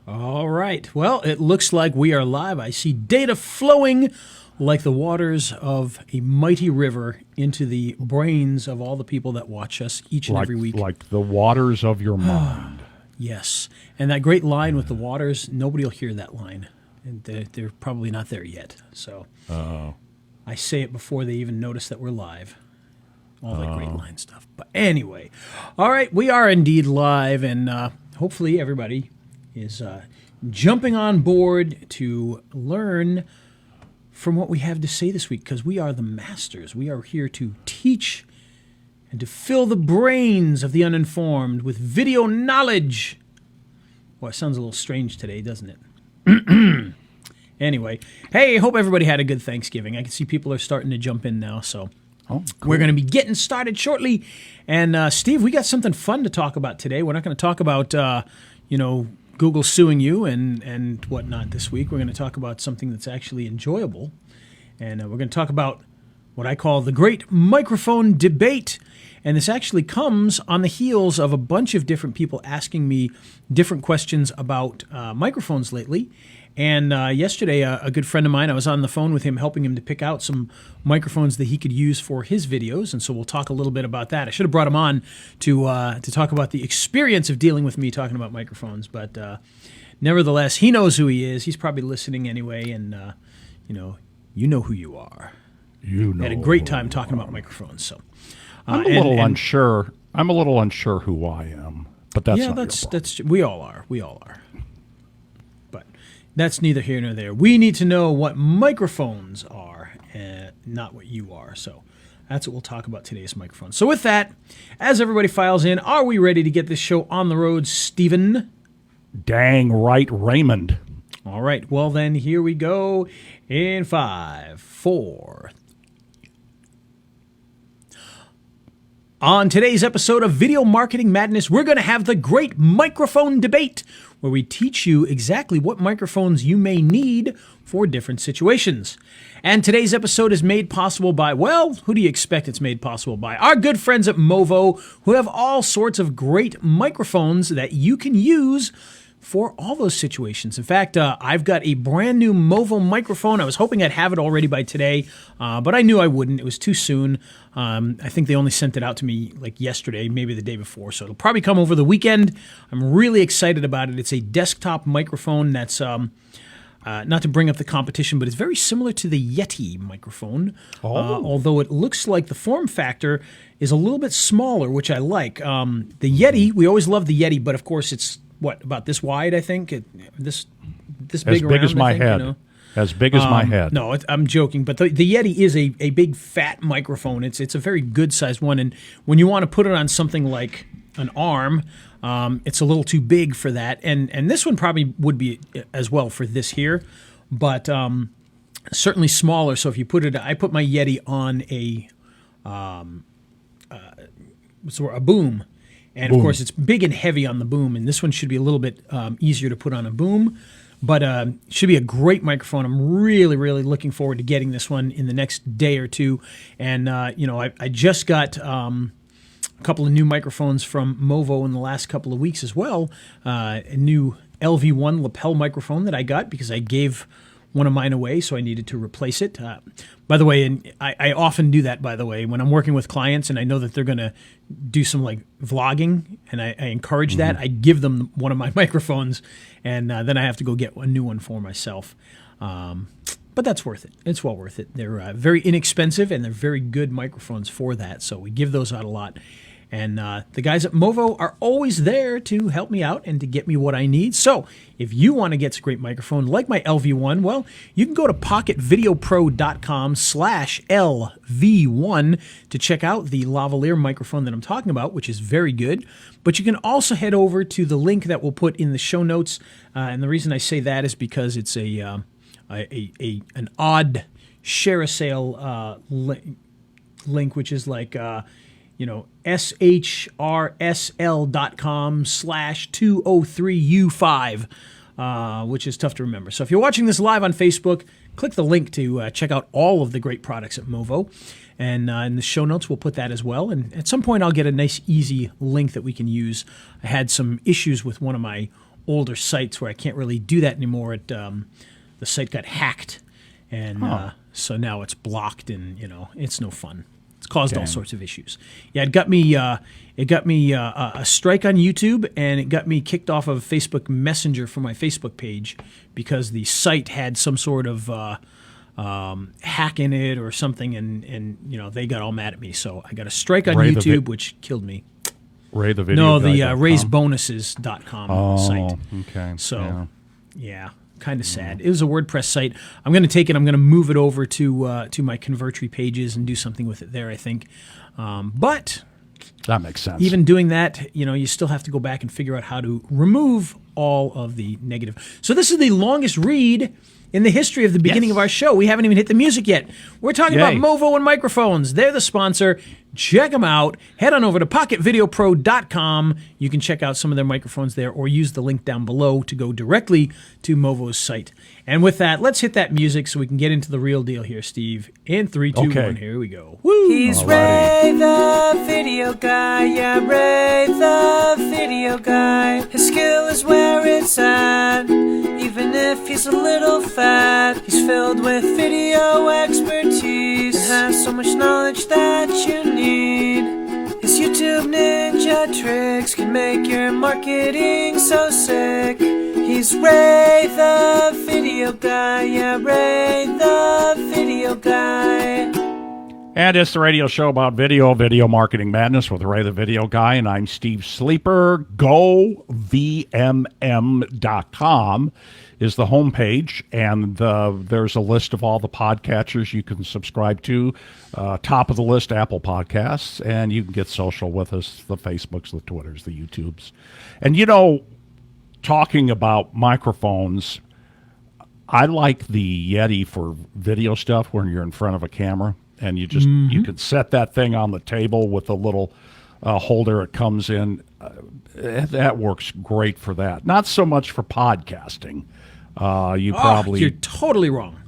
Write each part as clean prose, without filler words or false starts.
All right. Well, it looks like we are live. I see data flowing like the waters of a mighty river into the brains of all the people that watch us each and every week. Like the waters of your mind. Yes. And that great line with the waters, nobody will hear that line. And they're probably not there yet. So I say it before they even notice that we're live. All that great line stuff. But anyway, all right, we are indeed live, and hopefully everybody is jumping on board to learn from what we have to say this week, because we are the masters. We are here to teach and to fill the brains of the uninformed with video knowledge. Well, it sounds a little strange today, doesn't it? Anyway, hey, hope everybody had a good Thanksgiving. I can see people are starting to jump in now, so Cool. We're going to be getting started shortly. And, Steve, we got something fun to talk about today. We're not going to talk about, Google suing you and whatnot this week. We're going to talk about something that's actually enjoyable. And we're going to talk about what I call the great microphone debate. And this actually comes on the heels of a bunch of different people asking me different questions about microphones lately. And yesterday, a good friend of mine, I was on the phone with him, helping him to pick out some microphones that he could use for his videos. And so we'll talk a little bit about that. I should have brought him on to talk about the experience of dealing with me talking about microphones. But nevertheless, he knows who he is. He's probably listening anyway. And, you know who you are. You know. Had a great time talking about microphones. So I'm a little unsure. I'm a little unsure who I am. But that's not your problem. That's we all are. We all are. That's neither here nor there. We need to know what microphones are, not what you are. So that's what we'll talk about today's microphones. So with that, as everybody files in, are we ready to get this show on the road, Stephen? Dang right, Raymond. All right. Well, then, here we go in 5, 4. On today's episode of Video Marketing Madness, we're going to have the great microphone debate, where we teach you exactly what microphones you may need for different situations. And today's episode is made possible by, well, who do you expect it's made possible by? Our good friends at Movo, who have all sorts of great microphones that you can use for all those situations. In fact, I've got a brand new Movo microphone. I was hoping I'd have it already by today, but I knew I wouldn't. It was too soon. I think they only sent it out to me like yesterday, maybe the day before, so it'll probably come over the weekend. I'm really excited about it. It's a desktop microphone that's, not to bring up the competition, but it's very similar to the Yeti microphone, although it looks like the form factor is a little bit smaller, which I like. The Yeti, we always love the Yeti, but of course it's, about this wide, I think? This big around, as my head. You know? As big as my head. No, I'm joking. But the Yeti is a big, fat microphone. It's a very good-sized one. And when you want to put it on something like an arm, it's a little too big for that. And this one probably would be as well for this here. But certainly smaller. So if you put it... I put my Yeti on a boom. And, of course, it's big and heavy on the boom, and this one should be a little bit easier to put on a boom, but should be a great microphone. I'm really, really looking forward to getting this one in the next day or two. And, I just got a couple of new microphones from Movo in the last couple of weeks as well, a new LV1 lapel microphone that I got because I gave one of mine away, so I needed to replace it. By the way, and I often do that, by the way, when I'm working with clients and I know that they're going to do some like vlogging, and I encourage that, I give them one of my microphones, and then I have to go get a new one for myself. But that's worth it. It's well worth it. They're very inexpensive, and they're very good microphones for that, so we give those out a lot. And the guys at Movo are always there to help me out and to get me what I need. So if you want to get a great microphone like my LV1, well, you can go to pocketvideopro.com/LV1 to check out the lavalier microphone that I'm talking about, which is very good. But you can also head over to the link that we'll put in the show notes. And the reason I say that is because it's an odd share a sale link, which is like... shrsl.com/203U5, which is tough to remember. So if you're watching this live on Facebook, click the link to check out all of the great products at Movo. And in the show notes, we'll put that as well. And at some point, I'll get a nice, easy link that we can use. I had some issues with one of my older sites where I can't really do that anymore. The site got hacked, and so now it's blocked, and it's no fun. It's caused all sorts of issues. Yeah, it got me a strike on YouTube, and it got me kicked off of Facebook Messenger from my Facebook page because the site had some sort of hack in it or something, and they got all mad at me. So I got a strike on YouTube, which killed me. Ray the video. No, the raisebonuses.com site. Okay. So yeah. Kind of sad. It was a WordPress site. I'm going to take it. I'm going to move it over to my Convertry pages and do something with it there, I think. But that makes sense. Even doing that, you still have to go back and figure out how to remove all of the negative. So this is the longest read in the history of the beginning of our show. We haven't even hit the music yet. We're talking about Movo and microphones. They're the sponsor. Check them out. Head on over to pocketvideopro.com. You can check out some of their microphones there or use the link down below to go directly to Movo's site. And with that, let's hit that music so we can get into the real deal here, Steve. In 3, 2, 1, here we go. Woo! He's Ray the video guy, yeah, Ray the video guy. His skill is where it's at, even if he's a little fat. He's filled with video expertise and has so much knowledge that you need. His YouTube ninja tricks can make your marketing so sick. He's Ray the video guy, yeah, Ray the video guy. And it's the radio show about video marketing madness with Ray the Video Guy, and I'm Steve Sleeper. GoVMM.com is the homepage, and there's a list of all the podcatchers you can subscribe to. Top of the list, Apple Podcasts, and you can get social with us, the Facebooks, the Twitters, the YouTubes. And talking about microphones, I like the Yeti for video stuff when you're in front of a camera. And you just you can set that thing on the table with a little holder it comes in. That works great for that. Not so much for podcasting. You're totally wrong.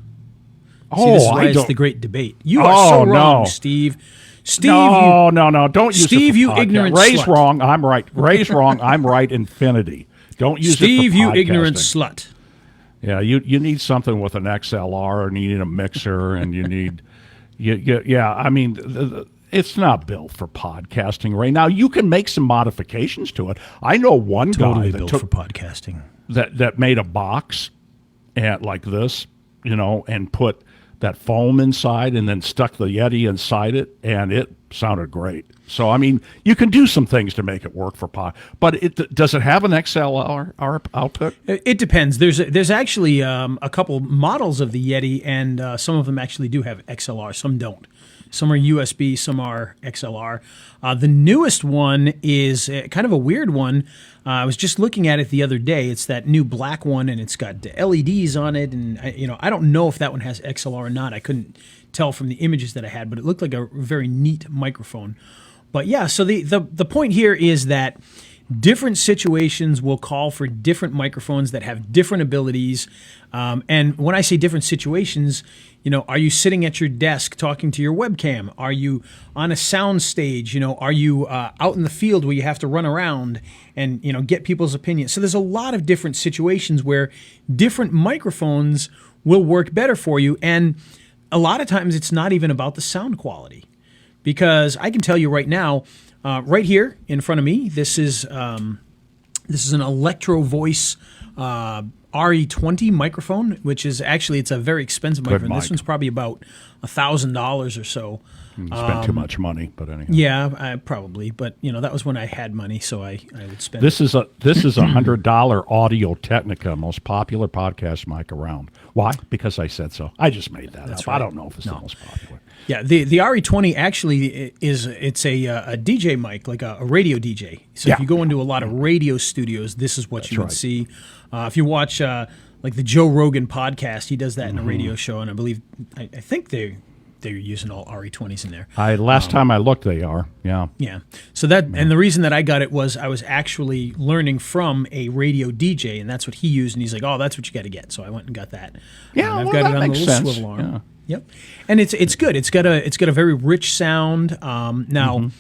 This is why it's the great debate. You are so wrong, Steve. No. Don't use Steve, it for you podcast. ignorant Ray's slut. wrong. I'm right. Ray's wrong. I'm right. Infinity. Don't use Steve, it for podcasting. you ignorant slut. Yeah, you need something with an XLR, and you need a mixer, and you need. Yeah, I mean, it's not built for podcasting right now. You can make some modifications to it. I know one guy that built took for podcasting that made a box and like this, and put that foam inside, and then stuck the Yeti inside it, and it sounded great. So I mean, you can do some things to make it work for pod. But does it have an XLR output? It depends. There's actually a couple models of the Yeti, and some of them actually do have XLR. Some don't. Some are USB. Some are XLR. The newest one is kind of a weird one. I was just looking at it the other day. It's that new black one, and it's got the LEDs on it. And I don't know if that one has XLR or not. I couldn't tell from the images that I had, but it looked like a very neat microphone. But yeah, so the point here is that different situations will call for different microphones that have different abilities. And when I say different situations, are you sitting at your desk talking to your webcam? Are you on a sound stage? Are you out in the field where you have to run around and, get people's opinions? So there's a lot of different situations where different microphones will work better for you. And a lot of times it's not even about the sound quality. Because I can tell you right now, right here in front of me, this is an Electro Voice RE20 microphone, which is actually, it's a very expensive microphone. This one's probably about $1,000 or so. You spent too much money, but anyhow. Yeah, probably. But that was when I had money, so I would spend. This is a $100 Audio Technica, most popular podcast mic around. Why? Because I said so. I just made that up. Right. I don't know if it's the most popular. Yeah, the RE20 actually it's a DJ mic, like a radio DJ. So if you go into a lot of radio studios, this is what you would see. If you watch like the Joe Rogan podcast, he does that in a radio show, and I think they're using all RE20s in there. Last time I looked, they are. Yeah. Yeah. So and the reason that I got it was I was actually learning from a radio DJ, and that's what he used, and he's like, "Oh, that's what you got to get." So I went and got that. Yeah, I've got it on the little swivel arm. Yeah. Yep, and it's good. It's got a very rich sound. Now,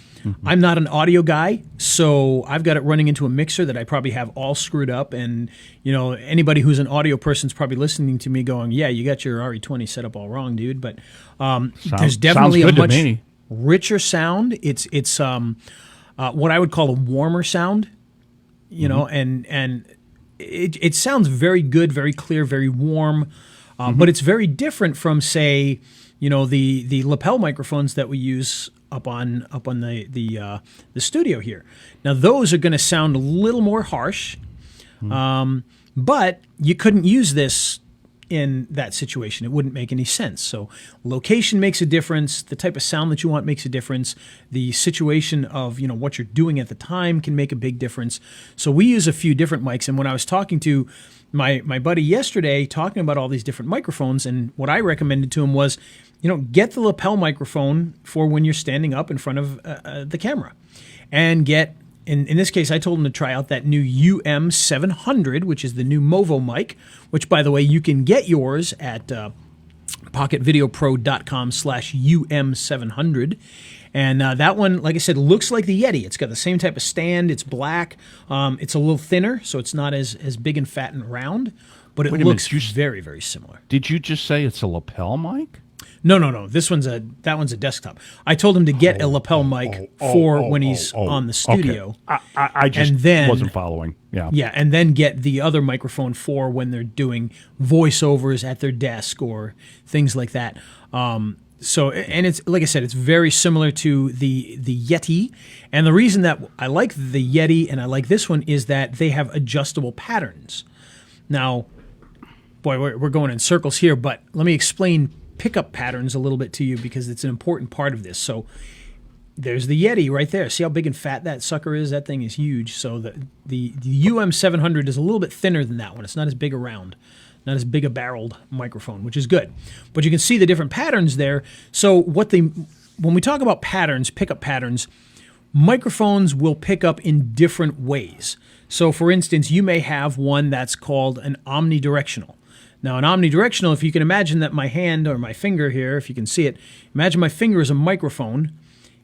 I'm not an audio guy, so I've got it running into a mixer that I probably have all screwed up. And, anybody who's an audio person is probably listening to me going, yeah, you got your RE20 set up all wrong, dude. But there's definitely a much richer sound. It's what I would call a warmer sound, and it sounds very good, very clear, very warm. But it's very different from, say, the lapel microphones that we use up on the studio here. Now those are going to sound a little more harsh, but you couldn't use this in that situation. It wouldn't make any sense. So location makes a difference. The type of sound that you want makes a difference. The situation of what you're doing at the time can make a big difference. So we use a few different mics. And when I was talking to my buddy yesterday, talking about all these different microphones, and what I recommended to him was, get the lapel microphone for when you're standing up in front of the camera, and get. In this case, I told him to try out that new UM700, which is the new Movo mic, which, by the way, you can get yours at pocketvideopro.com/UM700. And that one, like I said, looks like the Yeti. It's got the same type of stand. It's black. It's a little thinner, so it's not as big and fat and round, but it looks very, very similar. Did you just say it's a lapel mic? No. That one's a desktop. I told him to get a lapel mic for when he's on the studio. Okay. I just wasn't following. Yeah. Yeah, and then get the other microphone for when they're doing voiceovers at their desk or things like that. So, and it's like I said, it's very similar to the Yeti. And the reason that I like the Yeti and I like this one is that they have adjustable patterns. Now, boy, we're going in circles here, but let me explain pickup patterns a little bit to you because it's an important part of this. So there's the Yeti right there. See how big and fat that sucker is? That thing is huge. So the UM700 is a little bit thinner than that one. It's not as big around, not as big a barreled microphone, which is good. But you can see the different patterns there. So when we talk about patterns, pickup patterns, microphones will pick up in different ways. So for instance, you may have one that's called an omnidirectional. Now, an omnidirectional, if you can imagine that my hand or my finger here, if you can see it, imagine my finger is a microphone.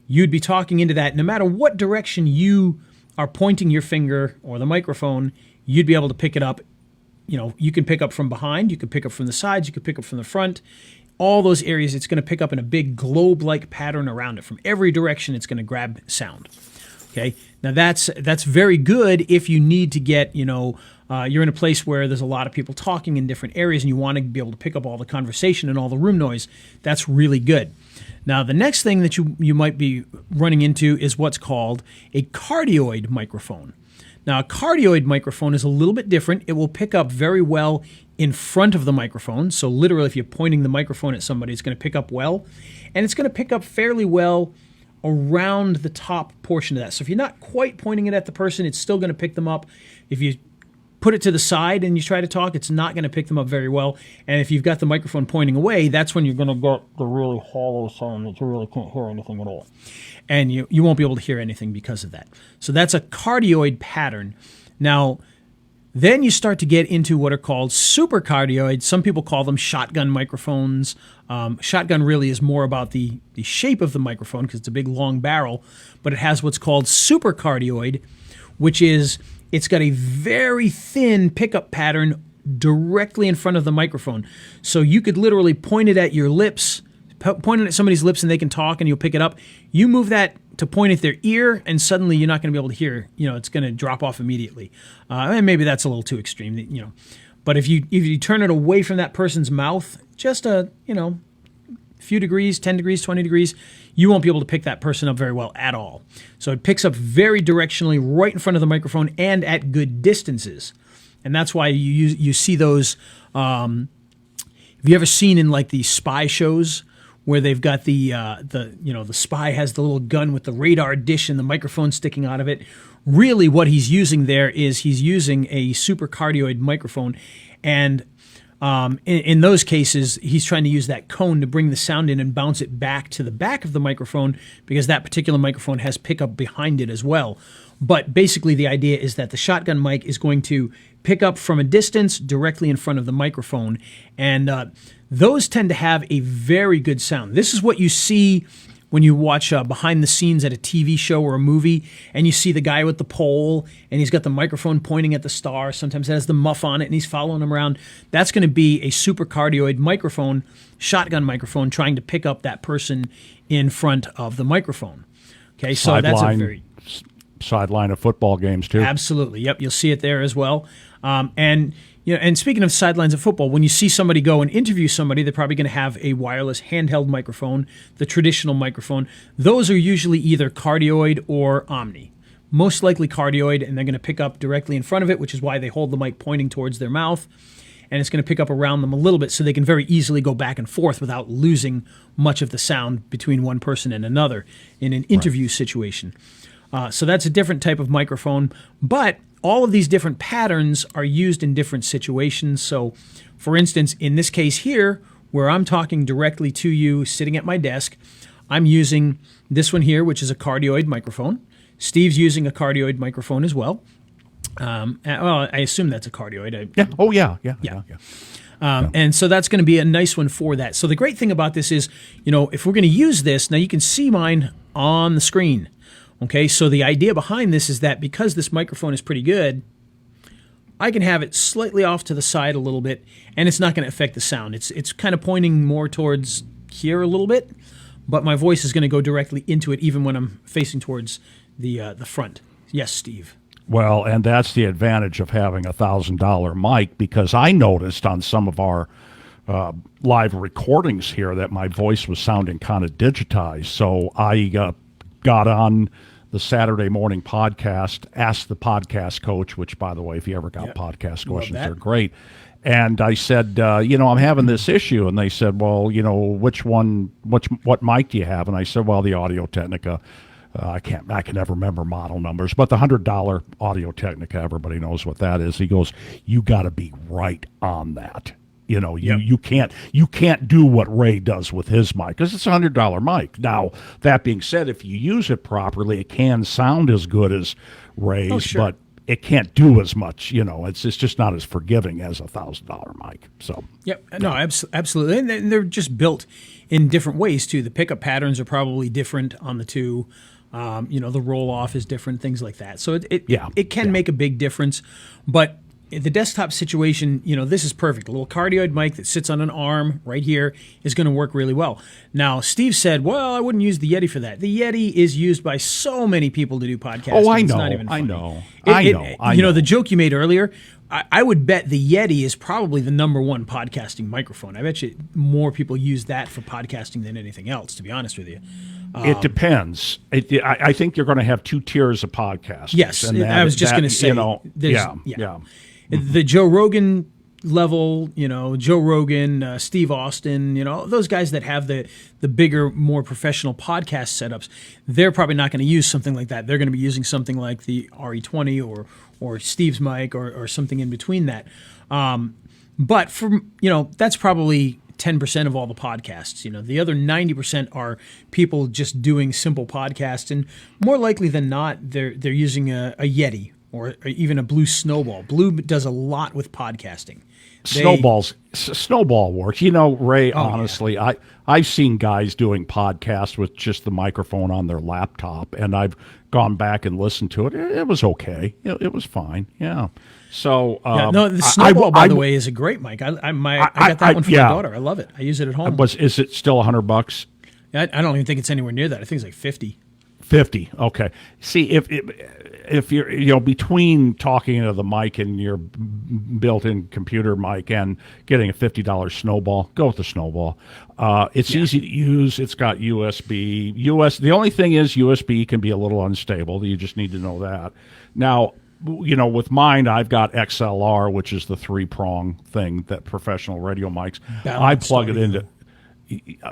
You'd be talking into that. No matter what direction you are pointing your finger or the microphone, you'd be able to pick it up. You can pick up from behind, you can pick up from the sides, you can pick up from the front. All those areas, it's going to pick up in a big globe-like pattern around it. From every direction, it's going to grab sound. Okay, now that's very good if you need to get, you're in a place where there's a lot of people talking in different areas and you want to be able to pick up all the conversation and all the room noise. That's really good. Now, the next thing that you might be running into is what's called a cardioid microphone. Now, a cardioid microphone is a little bit different. It will pick up very well in front of the microphone. So literally, if you're pointing the microphone at somebody, it's going to pick up well. And it's going to pick up fairly well around the top portion of that. So if you're not quite pointing it at the person, it's still going to pick them up. If you put it to the side and you try to talk, it's not going to pick them up very well. And if you've got the microphone pointing away, that's when you're going to get the really hollow sound that you really can't hear anything at all. And you won't be able to hear anything because of that. So that's a cardioid pattern. Now, then you start to get into what are called supercardioid. Some people call them shotgun microphones. Shotgun really is more about the shape of the microphone because it's a big long barrel, but it has what's called supercardioid, which is it's got a very thin pickup pattern directly in front of the microphone. So you could literally point it at your lips, point it at somebody's lips and they can talk and you'll pick it up. You move that to point at their ear and suddenly you're not going to be able to hear, it's going to drop off immediately. And maybe that's a little too extreme, But if you turn it away from that person's mouth, just a few degrees, 10 degrees, 20 degrees, you won't be able to pick that person up very well at all. So it picks up very directionally right in front of the microphone and at good distances. And that's why you see those. Have you ever seen in like the spy shows where they've got the spy has the little gun with the radar dish and the microphone sticking out of it? Really what he's using there is he's using a supercardioid microphone. And in those cases, he's trying to use that cone to bring the sound in and bounce it back to the back of the microphone because that particular microphone has pickup behind it as well. But basically the idea is that the shotgun mic is going to pick up from a distance directly in front of the microphone. And those tend to have a very good sound. This is what you see when you watch behind the scenes at a TV show or a movie, and you see the guy with the pole, and he's got the microphone pointing at the star. Sometimes it has the muff on it, and he's following him around. That's going to be a super cardioid microphone, shotgun microphone, trying to pick up that person in front of the microphone. Okay, so that's a very sideline of football games too. Absolutely. Yep, you'll see it there as well. And speaking of sidelines of football, when you see somebody go and interview somebody, they're probably going to have a wireless handheld microphone, the traditional microphone. Those are usually either cardioid or omni. Most likely cardioid, and they're going to pick up directly in front of it, which is why they hold the mic pointing towards their mouth. And it's going to pick up around them a little bit so they can very easily go back and forth without losing much of the sound between one person and another in an interview situation. So that's a different type of microphone, but all of these different patterns are used in different situations. So, for instance, in this case here, where I'm talking directly to you sitting at my desk, I'm using this one here, which is a cardioid microphone. Steve's using a cardioid microphone as well. Well, I assume that's a cardioid. Yeah. Oh, yeah. And so that's going to be a nice one for that. So the great thing about this is, if we're going to use this, now you can see mine on the screen. Okay, so the idea behind this is that because this microphone is pretty good, I can have it slightly off to the side a little bit, and it's not going to affect the sound. It's kind of pointing more towards here a little bit, but my voice is going to go directly into it even when I'm facing towards the front. Yes, Steve. Well, and that's the advantage of having a $1,000 mic, because I noticed on some of our live recordings here that my voice was sounding kind of digitized. So I got on the Saturday morning podcast, Ask the Podcast Coach, which, by the way, if you ever got podcast questions, they're great. And I said, I'm having this issue. And they said, well, what mic do you have? And I said, well, the Audio Technica. I can never remember model numbers, but the $100 Audio Technica, everybody knows what that is. He goes, you got to be right on that. You can't do what Ray does with his mic, because it's a $100 mic. Now, that being said, if you use it properly, it can sound as good as Ray's, but it can't do as much. It's just not as forgiving as a $1,000 mic. So no, absolutely, and they're just built in different ways too. The pickup patterns are probably different on the two. The roll off is different, things like that. So it can make a big difference, but the desktop situation, this is perfect. A little cardioid mic that sits on an arm right here is going to work really well. Now, Steve said, well, I wouldn't use the Yeti for that. The Yeti is used by so many people to do podcasting. Oh, I know. It's not even funny. I know. The joke you made earlier, I would bet the Yeti is probably the #1 podcasting microphone. I bet you more people use that for podcasting than anything else, to be honest with you. It depends. I think you're going to have two tiers of podcasts. Yes, and I was just going to say, the Joe Rogan level, Joe Rogan, Steve Austin, those guys that have the bigger, more professional podcast setups, they're probably not going to use something like that. They're going to be using something like the RE20 or Steve's mic or something in between that. But that's probably 10% of all the podcasts. The other 90% are people just doing simple podcasts, and more likely than not, they're using a Yeti or even a Blue Snowball. Blue does a lot with podcasting. Snowball works. Ray, honestly, I've seen guys doing podcasts with just the microphone on their laptop, and I've gone back and listened to it. It was okay. It was fine. Yeah. So the Snowball, by the way, is a great mic. I got that one for my daughter. I love it. I use it at home. Is it still $100? I don't even think it's anywhere near that. I think it's like 50. 50. Okay. See, if you're between talking into the mic and your built-in computer mic and getting a $50 Snowball, go with the Snowball. It's easy to use. It's got USB. The only thing is USB can be a little unstable. You just need to know that. Now, with mine, I've got XLR, which is the 3-prong thing that professional radio mics. I plug it into.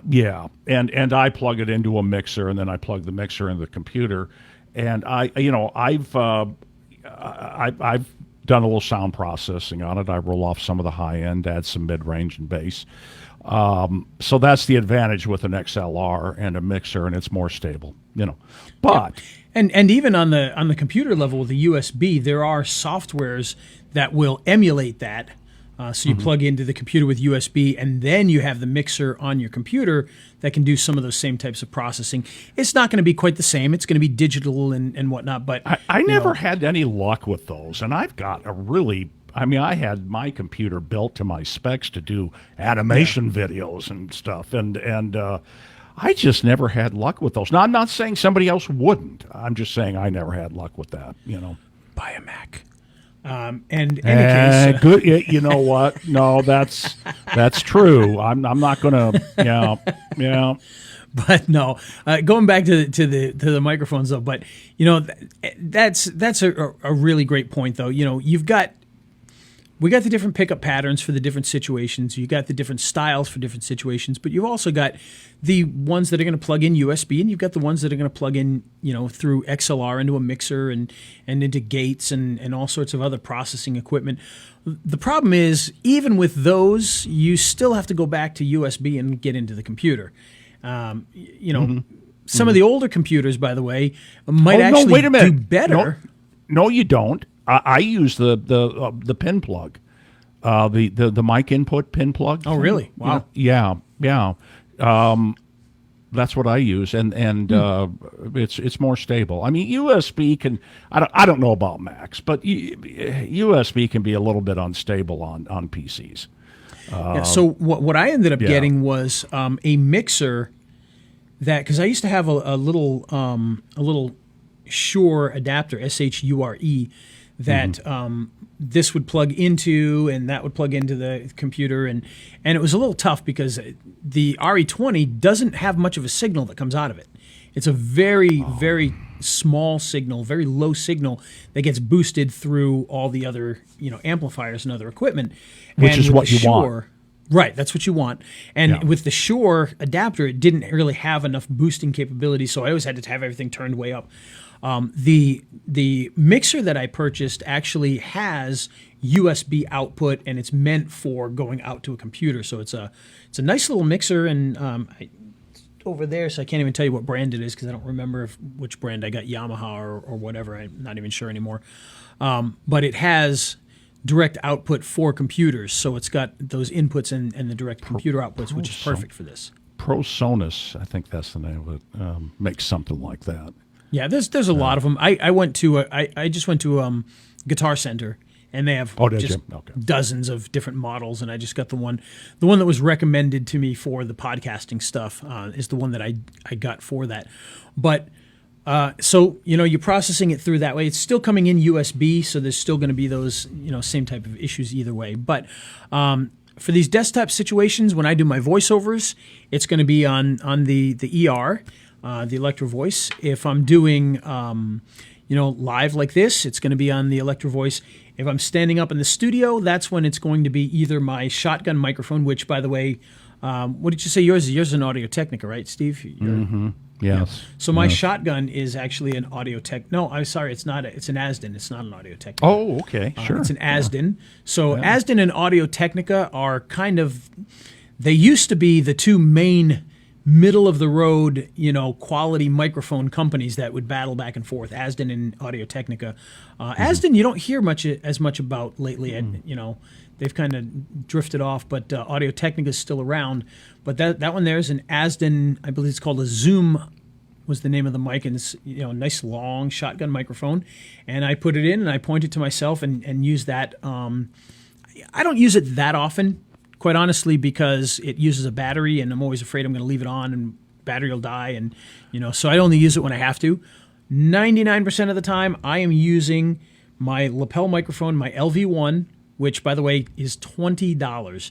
Yeah, and I plug it into a mixer, and then I plug the mixer into the computer, and I've done a little sound processing on it. I roll off some of the high end, add some mid range and bass. So that's the advantage with an XLR and a mixer, and it's more stable. But and even on the computer level with the USB, there are softwares that will emulate that. So you plug into the computer with USB, and then you have the mixer on your computer that can do some of those same types of processing. It's not going to be quite the same. It's going to be digital and whatnot. But I never had any luck with those, and I've got a really. I mean, I had my computer built to my specs to do animation videos and stuff, and I just never had luck with those. Now, I'm not saying somebody else wouldn't. I'm just saying I never had luck with that. Buy a Mac. And in any case, good. You know what? No, that's true. I'm not gonna. Yeah. But no, going back to the microphones though. But that's a really great point though. We got the different pickup patterns for the different situations. You got the different styles for different situations, but you've also got the ones that are going to plug in USB, and you've got the ones that are going to plug in, through XLR into a mixer and into gates and all sorts of other processing equipment. The problem is, even with those, you still have to go back to USB and get into the computer. Some of the older computers, by the way, might actually do better. No, you don't. I use the pin plug, the mic input pin plug. Oh, really? Wow. Yeah. That's what I use, and it's more stable. I mean, USB can. I don't know about Macs, but USB can be a little bit unstable on PCs. So what I ended up getting was a mixer that, because I used to have a little Shure adapter, SHURE, that this would plug into, and that would plug into the computer, and it was a little tough because the RE20 doesn't have much of a signal that comes out of it. It's a very, very small signal, very low signal that gets boosted through all the other amplifiers and other equipment. Which is what you want. Right, that's what you want. And with the Shure adapter, it didn't really have enough boosting capability, so I always had to have everything turned way up. The mixer that I purchased actually has USB output, and it's meant for going out to a computer. So it's a nice little mixer, and it's over there, so I can't even tell you what brand it is because I don't remember which brand I got, Yamaha or whatever. I'm not even sure anymore. But it has direct output for computers, so it's got those inputs and the direct computer outputs, which is perfect for this. ProSonus, I think that's the name of it, makes something like that. Yeah, there's a lot of them. I just went to Guitar Center, and they have dozens of different models, and I just got the one that was recommended to me for the podcasting stuff is the one that I got for that. But so you're processing it through that way. It's still coming in USB, so there's still going to be those same type of issues either way. But for these desktop situations, when I do my voiceovers, it's going to be on the ER. The Electro Voice. If I'm doing, live like this, it's going to be on the Electro Voice. If I'm standing up in the studio, that's when it's going to be either my shotgun microphone, which, by the way, what did you say yours is? Yours is an Audio-Technica, right, Steve? Mm-hmm. Yes. So my shotgun is actually an Audio-Tech. No, I'm sorry, it's not. It's an Asden. It's not an Audio-Technica. Oh, okay, sure. It's an Asden. So Asden and Audio-Technica are kind of. They used to be the two main middle of the road, quality microphone companies that would battle back and forth, Asden and Audio-Technica. Asden you don't hear as much about lately. They've kind of drifted off, but Audio-Technica is still around. But that one there is an Asden, I believe it's called a Zoom was the name of the mic, and it's a nice long shotgun microphone. And I put it in and I point it to myself and use that. I don't use it that often, quite honestly, because it uses a battery, and I'm always afraid I'm going to leave it on and battery will die, and so I only use it when I have to. 99% of the time, I am using my lapel microphone, my LV1, which, by the way, is $20.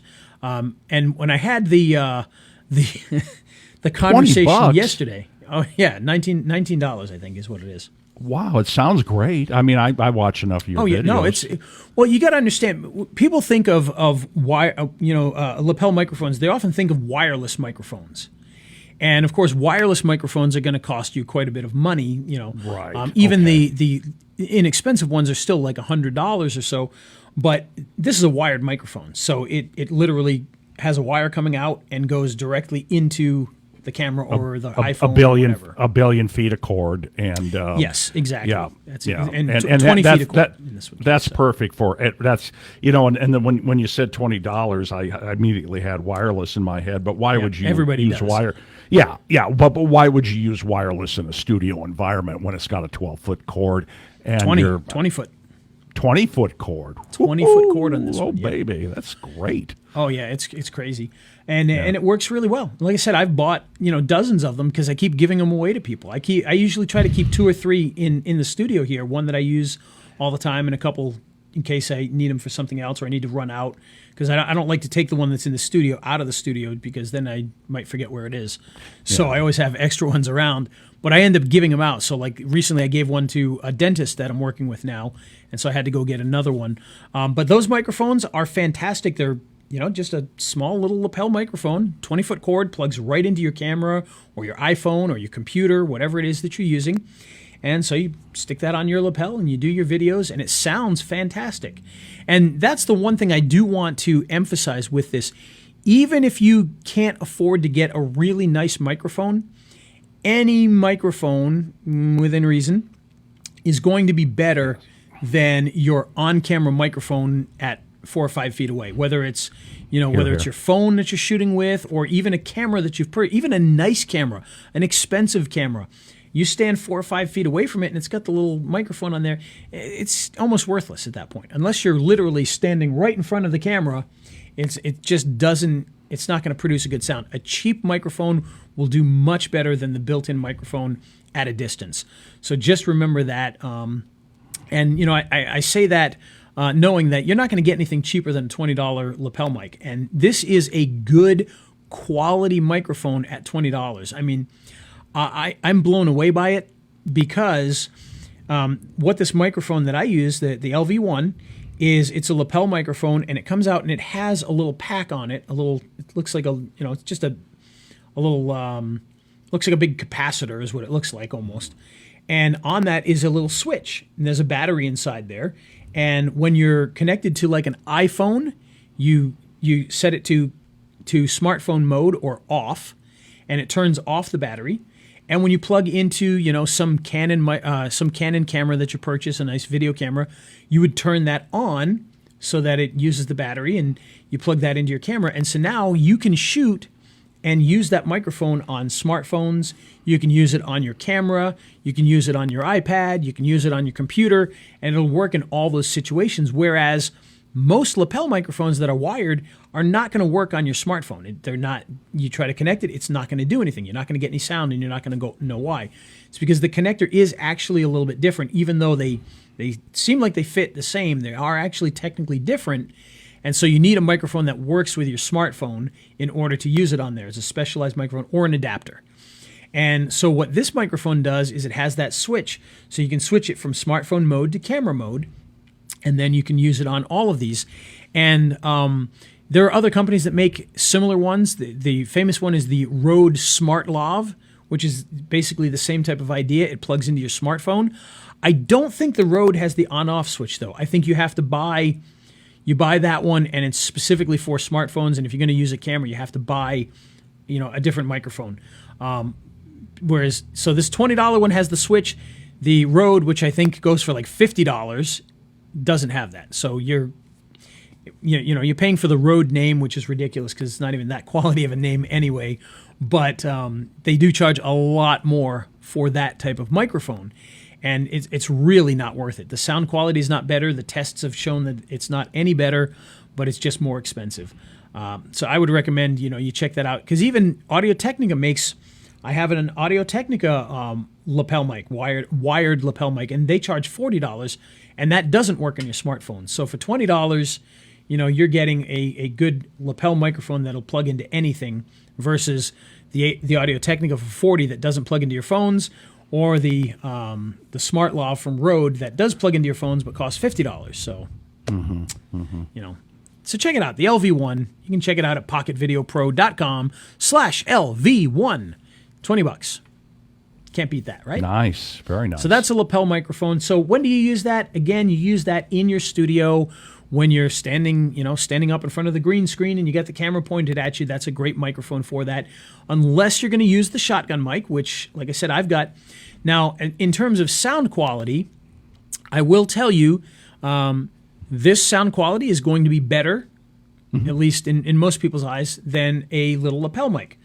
And when I had the conversation yesterday, $19, I think, is what it is. Wow, it sounds great. I mean, I watch enough of your videos. No, you got to understand. People think of lapel microphones. They often think of wireless microphones, and of course, wireless microphones are going to cost you quite a bit of money. Right. Even the inexpensive ones are still like $100 or so. But this is a wired microphone, so it literally has a wire coming out and goes directly into the camera or the iPhone. A or whatever. billion feet of cord, and Yes, exactly. yeah, That's yeah, and, and 20 that, feet of that, cord in this one. that's So, perfect for it. That's and then when you said $20, I immediately had wireless in my head. But why would you everybody use does. wire? Yeah, but why would you use wireless in a studio environment when it's got a 12-foot cord and 20 foot. 20-foot cord? 20-foot cord on this Oh, one. Yeah. baby, that's great. Oh yeah, it's crazy, and it works really well. Like I said, I've bought dozens of them because I keep giving them away to people. I usually try to keep 2 or 3 in the studio here. One that I use all the time, and a couple in case I need them for something else or I need to run out. Because I don't like to take the one that's in the studio out of the studio because then I might forget where it is. So I always have extra ones around, but I end up giving them out. So like recently I gave one to a dentist that I'm working with now, and so I had to go get another one. But those microphones are fantastic. They're just a small little lapel microphone, 20-foot cord, plugs right into your camera or your iPhone or your computer, whatever it is that you're using. And so you stick that on your lapel and you do your videos, and it sounds fantastic. And that's the one thing I do want to emphasize with this. Even if you can't afford to get a really nice microphone, any microphone within reason is going to be better than your on-camera microphone at 4 or 5 feet away. Whether it's it's your phone that you're shooting with, or even a camera that you've even a nice camera, an expensive camera. You stand 4 or 5 feet away from it, and it's got the little microphone on there. It's almost worthless at that point, unless you're literally standing right in front of the camera. It just doesn't. It's not going to produce a good sound. A cheap microphone will do much better than the built-in microphone at a distance. So just remember that. I say that knowing that you're not going to get anything cheaper than a $20 lapel mic, and this is a good quality microphone at $20. I mean. I'm blown away by it because what this microphone that I use, the LV1, it's a lapel microphone, and it comes out and it has a little pack on it. It looks like it's just a little, looks like a big capacitor is what it looks like almost. And on that is a little switch, and there's a battery inside there. And when you're connected to like an iPhone, you set it to smartphone mode or off, and it turns off the battery. And when you plug into, some Canon camera that you purchase, a nice video camera, you would turn that on so that it uses the battery, and you plug that into your camera. And so now you can shoot and use that microphone on smartphones. You can use it on your camera. You can use it on your iPad. You can use it on your computer, and it'll work in all those situations. Whereas most lapel microphones that are wired are not going to work on your smartphone. They're not. You try to connect it, it's not going to do anything. You're not going to get any sound, and you're not going to know why. It's because the connector is actually a little bit different. Even though they seem like they fit the same, they are actually technically different. And so you need a microphone that works with your smartphone in order to use it on there. It's a specialized microphone or an adapter. And so what this microphone does is it has that switch. So you can switch it from smartphone mode to camera mode, and then you can use it on all of these. And there are other companies that make similar ones. The famous one is the Rode Smartlav, which is basically the same type of idea. It plugs into your smartphone. I don't think the Rode has the on-off switch, though. I think you have to buy that one, and it's specifically for smartphones. And if you're going to use a camera, you have to buy, a different microphone. So this $20 one has the switch. The Rode, which I think goes for like $50, doesn't have that. So you're paying for the Rode name, which is ridiculous because it's not even that quality of a name anyway. But they do charge a lot more for that type of microphone, and it's really not worth it. The sound quality is not better. The tests have shown that it's not any better, but it's just more expensive. So I would recommend you check that out, because even Audio-Technica makes. I have an Audio-Technica lapel mic, wired lapel mic, and they charge $40, and that doesn't work on your smartphone. So for $20, you're getting a good lapel microphone that'll plug into anything, versus the Audio-Technica for $40 that doesn't plug into your phones, or the Smartlav from Rode that does plug into your phones but costs $50. So, So check it out, the LV1. You can check it out at pocketvideopro.com/LV1. $20. Can't beat that, right? Nice. Very nice. So that's a lapel microphone. So when do you use that? Again, you use that in your studio when you're standing up in front of the green screen and you got the camera pointed at you, that's a great microphone for that. Unless you're going to use the shotgun mic, which, like I said, I've got. Now, in terms of sound quality, I will tell you, this sound quality is going to be better, at least in most people's eyes, than a little lapel mic.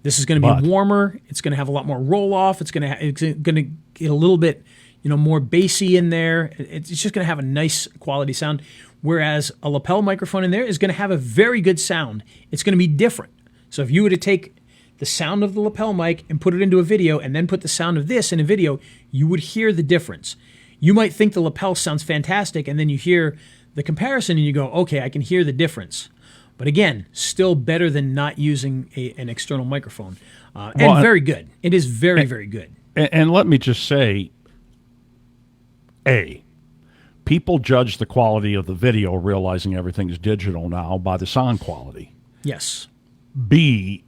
This is going to be warmer. It's going to have a lot more roll off. It's going to get a little bit, more bassy in there. It's just going to have a nice quality sound. Whereas a lapel microphone in there is going to have a very good sound. It's going to be different. So if you were to take the sound of the lapel mic and put it into a video and then put the sound of this in a video, you would hear the difference. You might think the lapel sounds fantastic, and then you hear the comparison and you go, okay, I can hear the difference. But again, still better than not using an external microphone. And very good. It is very, very good. And let me just say, people judge the quality of the video, realizing everything is digital now, by the sound quality. Yes. B,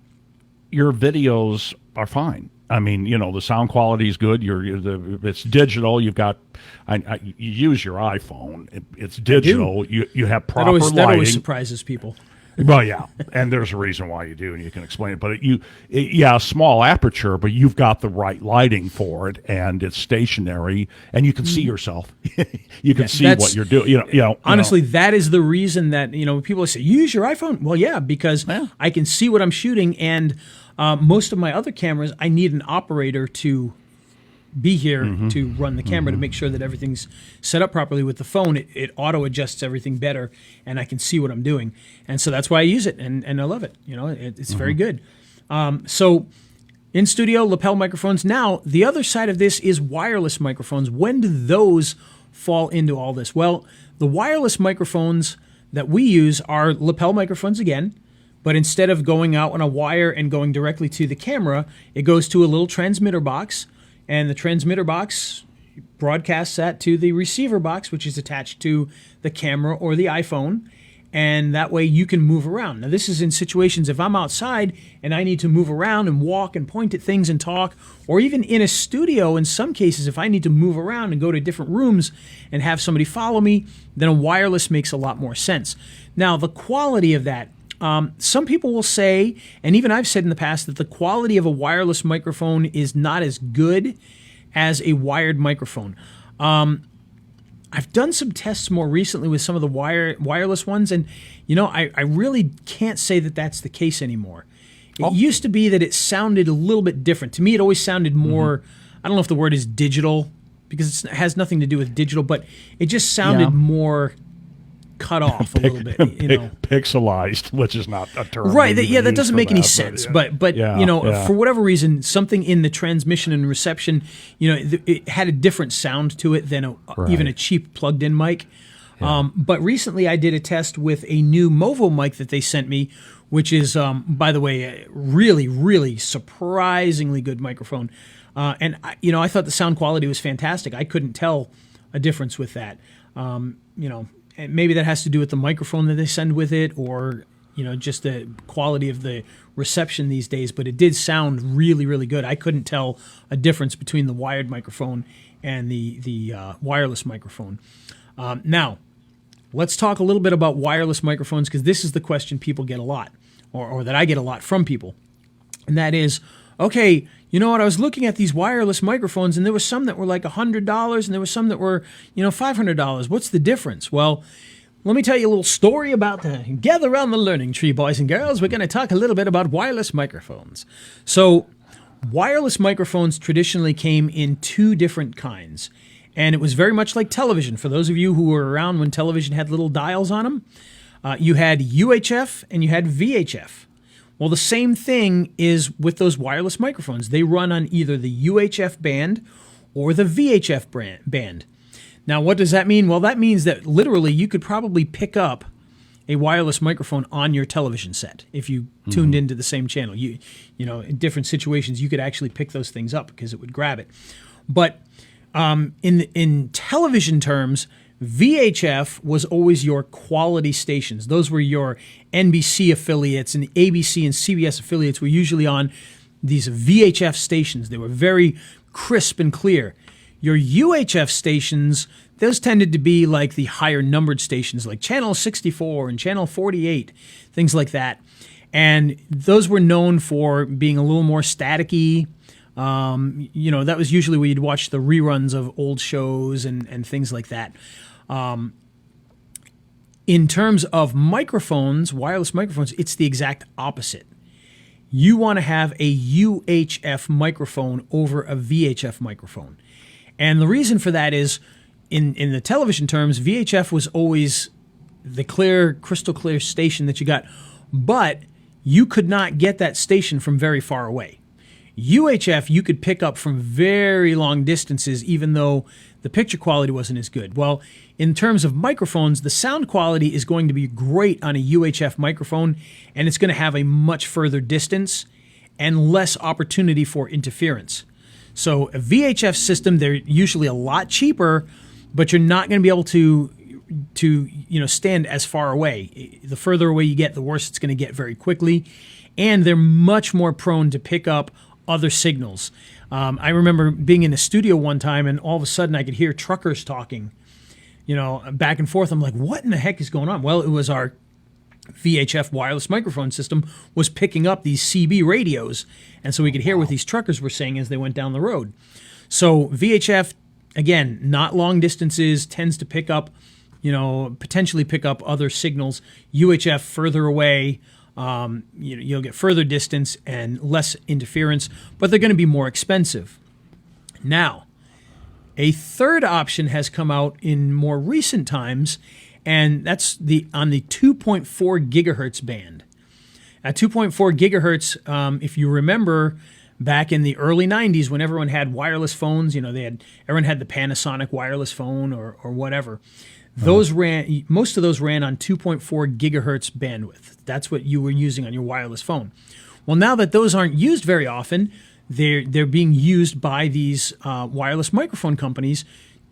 your videos are fine. I mean, the sound quality is good. It's digital. You've got, you use your iPhone. It's digital. You have proper lighting. That always surprises people. Well, yeah, and there's a reason why you do, and you can explain it. But small aperture, but you've got the right lighting for it, and it's stationary, and you can see yourself. You can see what you're doing. Honestly, that is the reason that people say use your iPhone. Well, yeah, because I can see what I'm shooting, and most of my other cameras, I need an operator to be here to run the camera to make sure that everything's set up properly. With the phone, it auto adjusts everything better, and I can see what I'm doing, and so that's why I use it, and I love it. It's very good. So in studio, lapel microphones. Now the other side of this is wireless microphones. When do those fall into all this? Well, the wireless microphones that we use are lapel microphones again, but instead of going out on a wire and going directly to the camera, it goes to a little transmitter box. And the transmitter box broadcasts that to the receiver box, which is attached to the camera or the iPhone. And that way you can move around. Now, this is in situations if I'm outside and I need to move around and walk and point at things and talk, or even in a studio, in some cases, if I need to move around and go to different rooms and have somebody follow me, then a wireless makes a lot more sense. Now, the quality of that, some people will say, and even I've said in the past, that the quality of a wireless microphone is not as good as a wired microphone. I've done some tests more recently with some of the wireless ones, and I really can't say that that's the case anymore. It used to be that it sounded a little bit different. To me, it always sounded more, I don't know if the word is digital, because it has nothing to do with digital, but it just sounded more cut off a little bit, pixelized, which is not a term. Right. That doesn't make any sense. But for whatever reason, something in the transmission and reception, it had a different sound to it than even a cheap plugged-in mic. Yeah. But recently, I did a test with a new Movo mic that they sent me, which is, by the way, a really, really surprisingly good microphone. And I thought the sound quality was fantastic. I couldn't tell a difference with that. And maybe that has to do with the microphone that they send with it, or just the quality of the reception these days. But it did sound really, really good. I couldn't tell a difference between the wired microphone and the wireless microphone. Now, let's talk a little bit about wireless microphones, because this is the question people get a lot, or that I get a lot from people, and that is, okay, you know what? I was looking at these wireless microphones, and there were some that were like $100, and there were some that were, $500. What's the difference? Well, let me tell you a little story about gather around the learning tree, boys and girls. We're going to talk a little bit about wireless microphones. So, wireless microphones traditionally came in two different kinds, and it was very much like television. For those of you who were around when television had little dials on them, you had UHF and you had VHF. Well, the same thing is with those wireless microphones. They run on either the UHF band or the VHF band. Now, what does that mean? Well, that means that literally you could probably pick up a wireless microphone on your television set if you tuned into the same channel. In different situations, you could actually pick those things up because it would grab it. But in television terms, VHF was always your quality stations. Those were your NBC affiliates, and ABC and CBS affiliates were usually on these VHF stations. They were very crisp and clear. Your UHF stations, those tended to be like the higher numbered stations, like channel 64 and channel 48, things like that. And those were known for being a little more staticky. That was usually where you'd watch the reruns of old shows and things like that. In terms of microphones, wireless microphones, it's the exact opposite. You want to have a UHF microphone over a VHF microphone. And the reason for that is, in the television terms, VHF was always the clear, crystal clear station that you got, but you could not get that station from very far away. UHF you could pick up from very long distances, even though the picture quality wasn't as good. Well, in terms of microphones, the sound quality is going to be great on a UHF microphone, and it's going to have a much further distance and less opportunity for interference. So a VHF system, they're usually a lot cheaper, but you're not going to be able to stand as far away. The further away you get, the worse it's going to get very quickly, and they're much more prone to pick up other signals. I remember being in a studio one time, and all of a sudden I could hear truckers talking, back and forth. I'm like, what in the heck is going on? Well, it was our VHF wireless microphone system was picking up these CB radios, and so we could hear what these truckers were saying as they went down the road. So VHF, again, not long distances, tends to pick up, potentially pick up other signals. UHF further away, you'll get further distance and less interference, but they're going to be more expensive. Now, a third option has come out in more recent times, and that's on the 2.4 gigahertz band. At 2.4 gigahertz, if you remember back in the early 90s when everyone had wireless phones, everyone had the Panasonic wireless phone or whatever. Most of those ran on 2.4 gigahertz bandwidth. That's what you were using on your wireless phone. Well, now that those aren't used very often, they're being used by these wireless microphone companies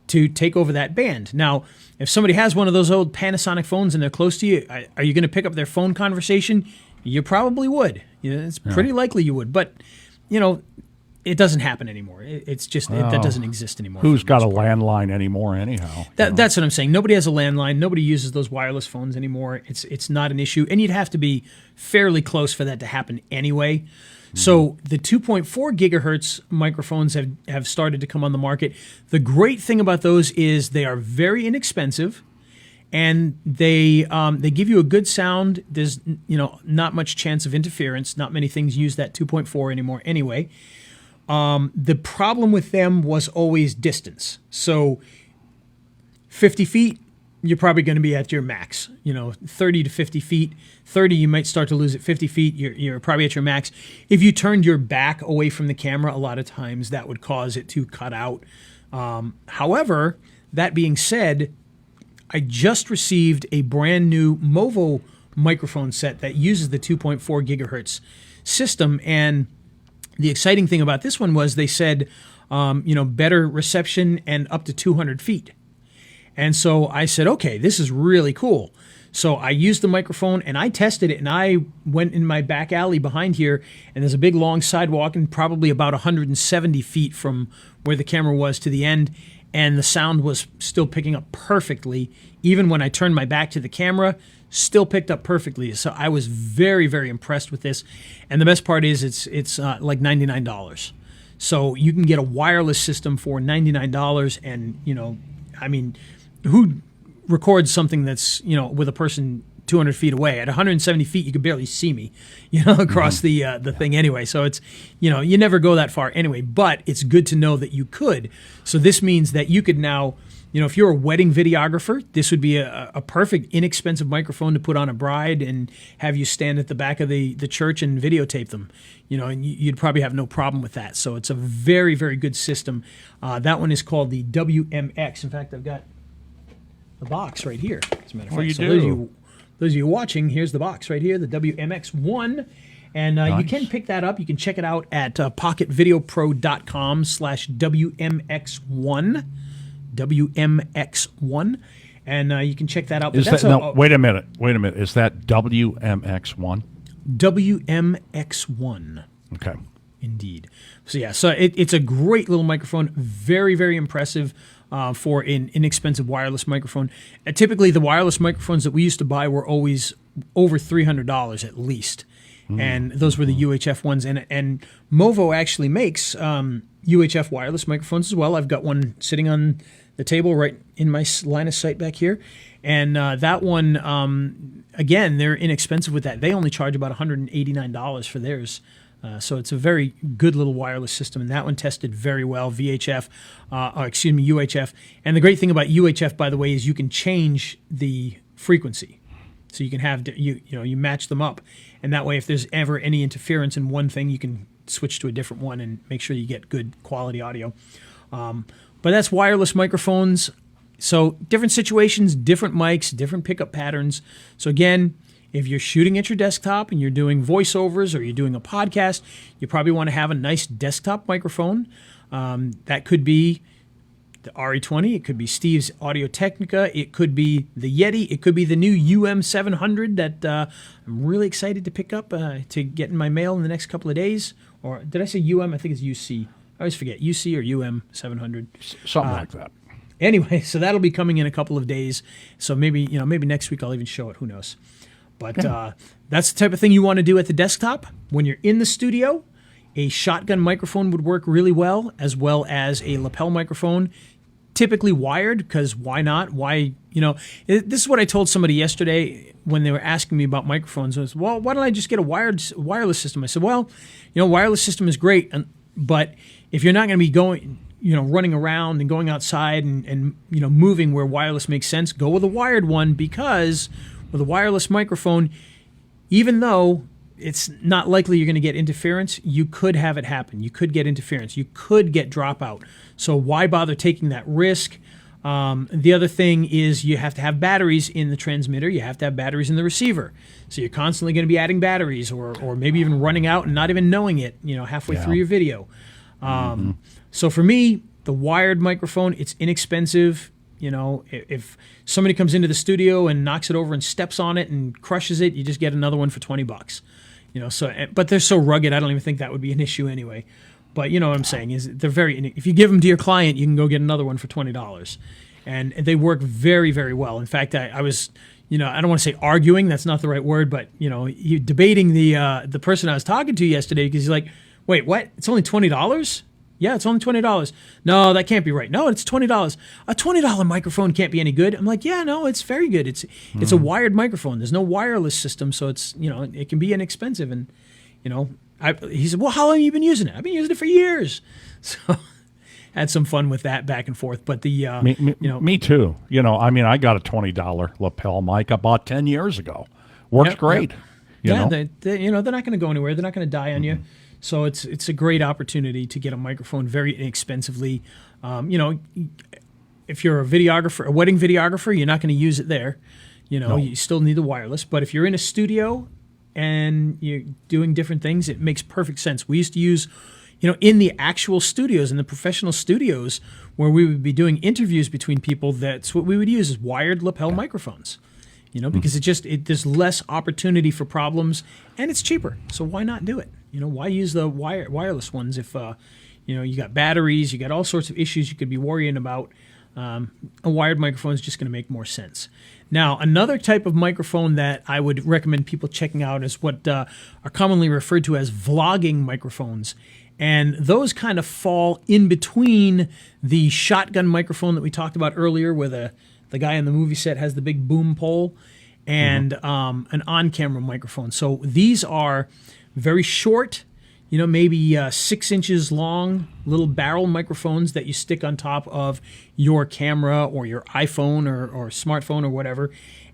to take over that band. Now, if somebody has one of those old Panasonic phones and they're close to you, are you going to pick up their phone conversation? You probably would. It's pretty likely you would. But, it doesn't happen anymore. It's just that doesn't exist anymore. Who's got a landline anymore anyhow? That's what I'm saying. Nobody has a landline. Nobody uses those wireless phones anymore. It's not an issue. And you'd have to be fairly close for that to happen anyway. So the 2.4 gigahertz microphones have started to come on the market. The great thing about those is they are very inexpensive, and they give you a good sound. There's not much chance of interference. Not many things use that 2.4 anymore anyway. The problem with them was always distance. So 50 feet, you're probably going to be at your max. 30 to 50 feet. 30, you might start to lose at 50 feet. You're probably at your max. If you turned your back away from the camera, a lot of times that would cause it to cut out. However, that being said, I just received a brand new Movo microphone set that uses the 2.4 gigahertz system, and the exciting thing about this one was they said, better reception and up to 200 feet. And so I said, okay, this is really cool. So I used the microphone and I tested it, and I went in my back alley behind here, and there's a big long sidewalk and probably about 170 feet from where the camera was to the end, and the sound was still picking up perfectly. Even when I turned my back to the camera, still picked up perfectly. So I was very, very impressed with this. And the best part is it's like $99. So you can get a wireless system for $99, and who records something that's with a person 200 feet away? At 170 feet, you could barely see me, across the thing anyway. So it's you never go that far anyway. But it's good to know that you could. So this means that you could now, if you're a wedding videographer, this would be a perfect, inexpensive microphone to put on a bride and have you stand at the back of the church and videotape them. And you'd probably have no problem with that. So it's a very, very good system. That one is called the WMX. In fact, I've got the box right here, as a matter of fact. You so do. Those of you watching, here's the box right here, the WMX1. And nice. You can pick that up. You can check it out at pocketvideopro.com/WMX1. WMX1, and you can check that out. Wait a minute. Is that WMX1? WMX1. Okay. Indeed. So yeah, so it's a great little microphone. Very, very impressive. for an inexpensive wireless microphone. Typically, the wireless microphones that we used to buy were always over $300 at least. And those were the UHF ones. And Movo actually makes UHF wireless microphones as well. I've got one sitting on the table right in my line of sight back here. And that one, again, they're inexpensive with that. They only charge about $189 for theirs. So it's a very good little wireless system. And that one tested very well, UHF. And the great thing about UHF, by the way, is you can change the frequency. So you can have, you match them up. And that way, if there's ever any interference in one thing, you can switch to a different one and make sure you get good quality audio. But that's wireless microphones. So different situations, different mics, different pickup patterns. So again, if you're shooting at your desktop and you're doing voiceovers or you're doing a podcast, you probably want to have a nice desktop microphone. That could be the RE20, it could be Steve's Audio-Technica, it could be the Yeti, it could be the new UM700 that I'm really excited to pick up to get in my mail in the next couple of days. Or did I say UM? I think it's UC. I always forget, UC or UM700. Something like that. Anyway, so that'll be coming in a couple of days. So maybe next week I'll even show it. Who knows? But that's the type of thing you want to do at the desktop. When you're in the studio, a shotgun microphone would work really well as a lapel microphone, typically wired, because why not? This is what I told somebody yesterday when they were asking me about microphones. I was, well, why don't I just get a wireless system? I said, well, wireless system is great, but if you're not going to be going, running around and going outside and moving where wireless makes sense, go with a wired one, because with a wireless microphone, even though it's not likely you're going to get interference, you could have it happen. You could get interference. You could get dropout. So why bother taking that risk? The other thing is you have to have batteries in the transmitter. You have to have batteries in the receiver. So you're constantly going to be adding batteries or maybe even running out and not even knowing it, halfway through your video. So for me, the wired microphone, it's inexpensive. If somebody comes into the studio and knocks it over and steps on it and crushes it, you just get another one for $20. But they're so rugged, I don't even think that would be an issue anyway. But you know what I'm saying is they're if you give them to your client, you can go get another one for $20. And they work very, very well. In fact, I was, I don't want to say arguing, that's not the right word, but debating the person I was talking to yesterday, because he's like, wait, what? It's only $20? Yeah, it's only $20. No, that can't be right. No, it's $20. A $20 microphone can't be any good. I'm like, yeah, no, it's very good. It's a wired microphone. There's no wireless system, so it's it can be inexpensive. And he said, well, how long have you been using it? I've been using it for years. So had some fun with that back and forth. But me too. I got a $20 lapel mic I bought 10 years ago. Works great. Yep. They're not going to go anywhere. They're not going to die on you. So it's a great opportunity to get a microphone very inexpensively. If you're a wedding videographer, you're not going to use it there. You still need the wireless. But if you're in a studio and you're doing different things, it makes perfect sense. We used to use, in the actual studios, in the professional studios, where we would be doing interviews between people, that's what we would use is wired lapel microphones. Because there's less opportunity for problems and it's cheaper. So why not do it? Why use the wireless ones if, you got batteries, you got all sorts of issues you could be worrying about. A wired microphone is just going to make more sense. Now, another type of microphone that I would recommend people checking out is what are commonly referred to as vlogging microphones. And those kind of fall in between the shotgun microphone that we talked about earlier, where the guy on the movie set has the big boom pole, and an on-camera microphone. So these are very short, maybe 6 inches long, little barrel microphones that you stick on top of your camera or your iPhone or smartphone or whatever.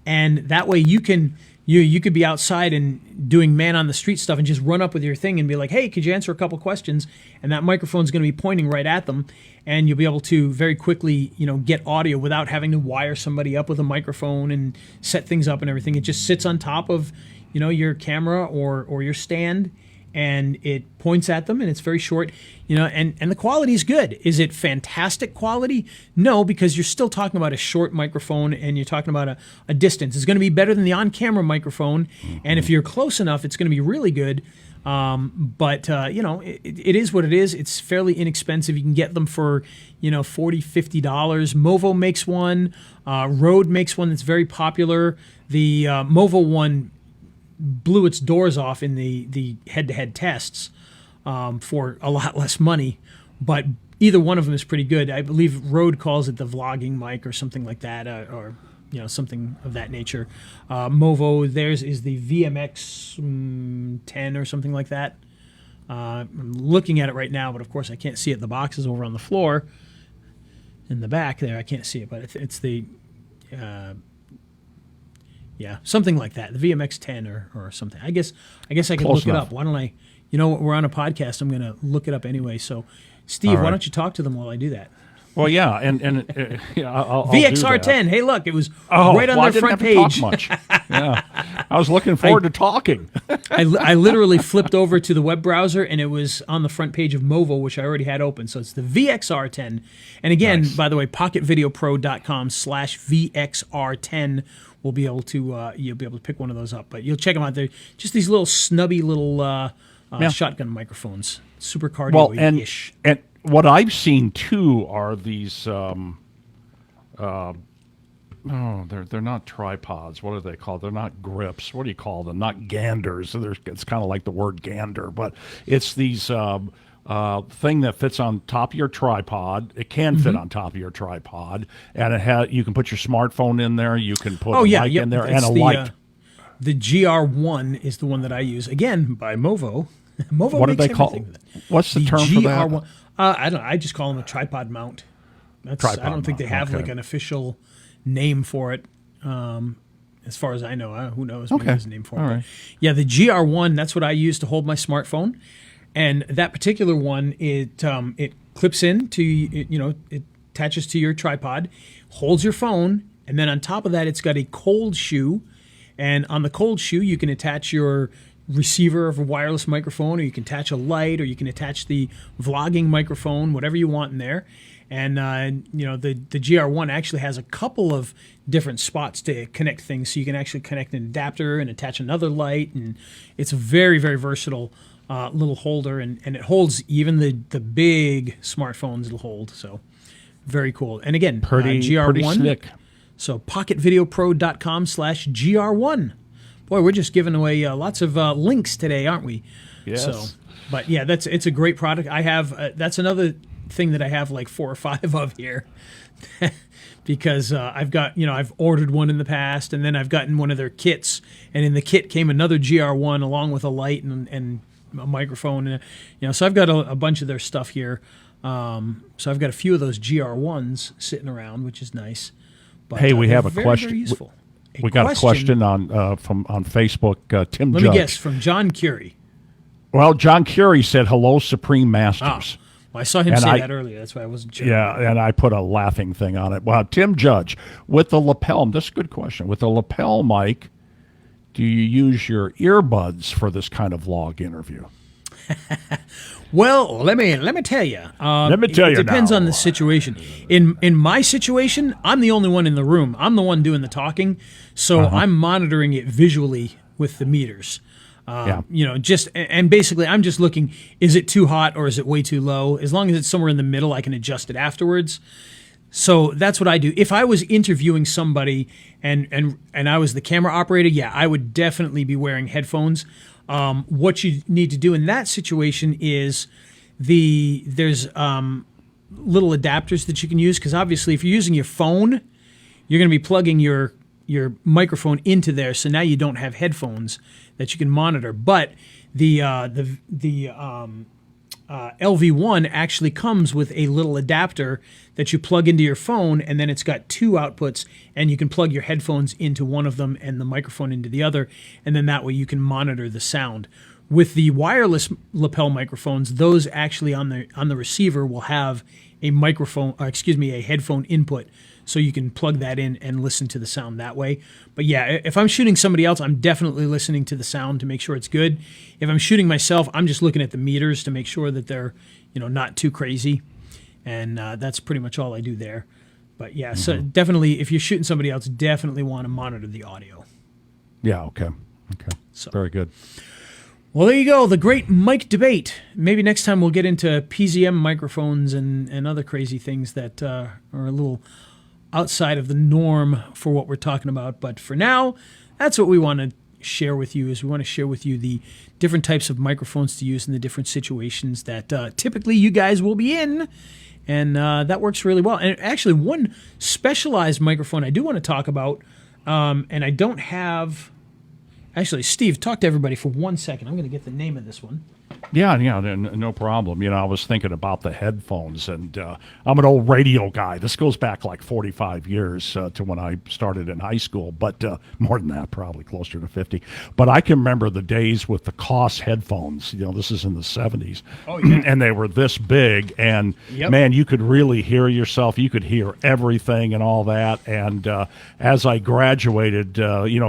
And that way you could be outside and doing man on the street stuff and just run up with your thing and be like, hey, could you answer a couple questions? And that microphone's going to be pointing right at them. And you'll be able to very quickly, get audio without having to wire somebody up with a microphone and set things up and everything. It just sits on top of, your camera or your stand, and it points at them, and it's very short, and the quality is good. Is it fantastic quality? No, because you're still talking about a short microphone, and you're talking about a distance. It's going to be better than the on-camera microphone, and if you're close enough, it's going to be really good. But it is what it is. It's fairly inexpensive. You can get them for $40-$50. Movo makes one. Rode makes one that's very popular. The Movo one blew its doors off in the head-to-head tests for a lot less money, but either one of them is pretty good. I believe Rode calls it the vlogging mic or something like that, or something of that nature. Movo, theirs is the VMX 10 or something like that. I'm looking at it right now, but of course I can't see it. The box is over on the floor in the back there. I can't see it, but it's the something like that. The VMX 10 or something. I guess I could Close look enough. it up. Why don't I? We're on a podcast. I'm going to look it up anyway. So, Steve, right. why don't you talk to them while I do that? Well, yeah, and I'll do VXR10. that. Hey, look, it was Oh, right on well, I their didn't front have to page. talk much. Yeah, I was looking forward to talking. I literally flipped over to the web browser, and it was on the front page of Movo, which I already had open. So it's the VXR10. And again, Nice. by the way, pocketvideopro.com/VXR10 will be able to you'll be able to pick one of those up. But you'll check them out. They're just these little snubby little shotgun microphones, super cardioid-ish. And what I've seen too are these. They're not tripods. What are they called? They're not grips. What do you call them? Not ganders. It's kind of like the word gander, but it's these thing that fits on top of your tripod. It can fit on top of your tripod, and you can put your smartphone in there. You can put a mic in there and a light. The GR1 is the one that I use. Again, by Movo. Movo What do makes they call? everything. What's the term for that? GR1. I don't know. I just call them a tripod mount. I don't think they have okay. like an official name for it. As far as I know, who knows? Maybe there's a name for it. All But right. yeah, the GR1. That's what I use to hold my smartphone, and that particular one it clips in to it attaches to your tripod, holds your phone, and then on top of that, it's got a cold shoe, and on the cold shoe you can attach your receiver of a wireless microphone, or you can attach a light, or you can attach the vlogging microphone, whatever you want in there. And the GR1 actually has a couple of different spots to connect things, so you can actually connect an adapter and attach another light, and it's a very, very versatile little holder, and it holds even the big smartphones it'll hold. So very cool. And again, Pretty GR1. slick. So pocketvideopro.com/GR1. Boy, we're just giving away lots of links today, aren't we? Yes. So, but yeah, it's a great product. I have that's another thing that I have like 4 or 5 of here, because I've got I've ordered one in the past, and then I've gotten one of their kits, and in the kit came another GR1 along with a light and a microphone, and so I've got a bunch of their stuff here. So I've got a few of those GR1s sitting around, which is nice. But, Hey, we have a very, question. Very useful. We got a question on Facebook. Tim Let Judge. me guess, from John Curie. Well, John Curie said, "Hello, Supreme Masters." Well, I saw him And say I- that earlier. That's why I wasn't sure. Yeah, and I put a laughing thing on it. Well, Tim Judge, with the lapel, this is a good question. With the lapel mic, do you use your earbuds for this kind of vlog interview? Well, let me tell you. It depends now. on the situation. In my situation, I'm the only one in the room. I'm the one doing the talking, so I'm monitoring it visually with the meters. And basically, I'm just looking: is it too hot or is it way too low? As long as it's somewhere in the middle, I can adjust it afterwards. So that's what I do. If I was interviewing somebody and I was the camera operator, yeah, I would definitely be wearing headphones. What you need to do in that situation is there's little adapters that you can use, because obviously if you're using your phone, you're going to be plugging your microphone into there. So now you don't have headphones that you can monitor. But the LV1 actually comes with a little adapter that you plug into your phone, and then it's got 2 outputs, and you can plug your headphones into one of them and the microphone into the other, and then that way you can monitor the sound. With the wireless lapel microphones, those actually on the receiver will have a headphone input, so you can plug that in and listen to the sound that way. But yeah, if I'm shooting somebody else, I'm definitely listening to the sound to make sure it's good. If I'm shooting myself, I'm just looking at the meters to make sure that they're not too crazy, and that's pretty much all I do there. But yeah, so definitely, if you're shooting somebody else, definitely want to monitor the audio. Yeah. Okay. So. Very good. Well, there you go, the great mic debate. Maybe next time we'll get into PZM microphones and other crazy things that are a little outside of the norm for what we're talking about. But for now, that's what we want to share with you, is we want to share with you the different types of microphones to use in the different situations that typically you guys will be in. And that works really well. And actually, one specialized microphone I do want to talk about, and I don't have... Actually, Steve, talk to everybody for 1 second. I'm going to get the name of this one. Yeah, no problem. I was thinking about the headphones, and I'm an old radio guy. This goes back like 45 years to when I started in high school, but more than that, probably closer to 50. But I can remember the days with the Koss headphones. This is in the 70s. Oh, yeah. And they were this big, and man, you could really hear yourself. You could hear everything and all that. And as I graduated,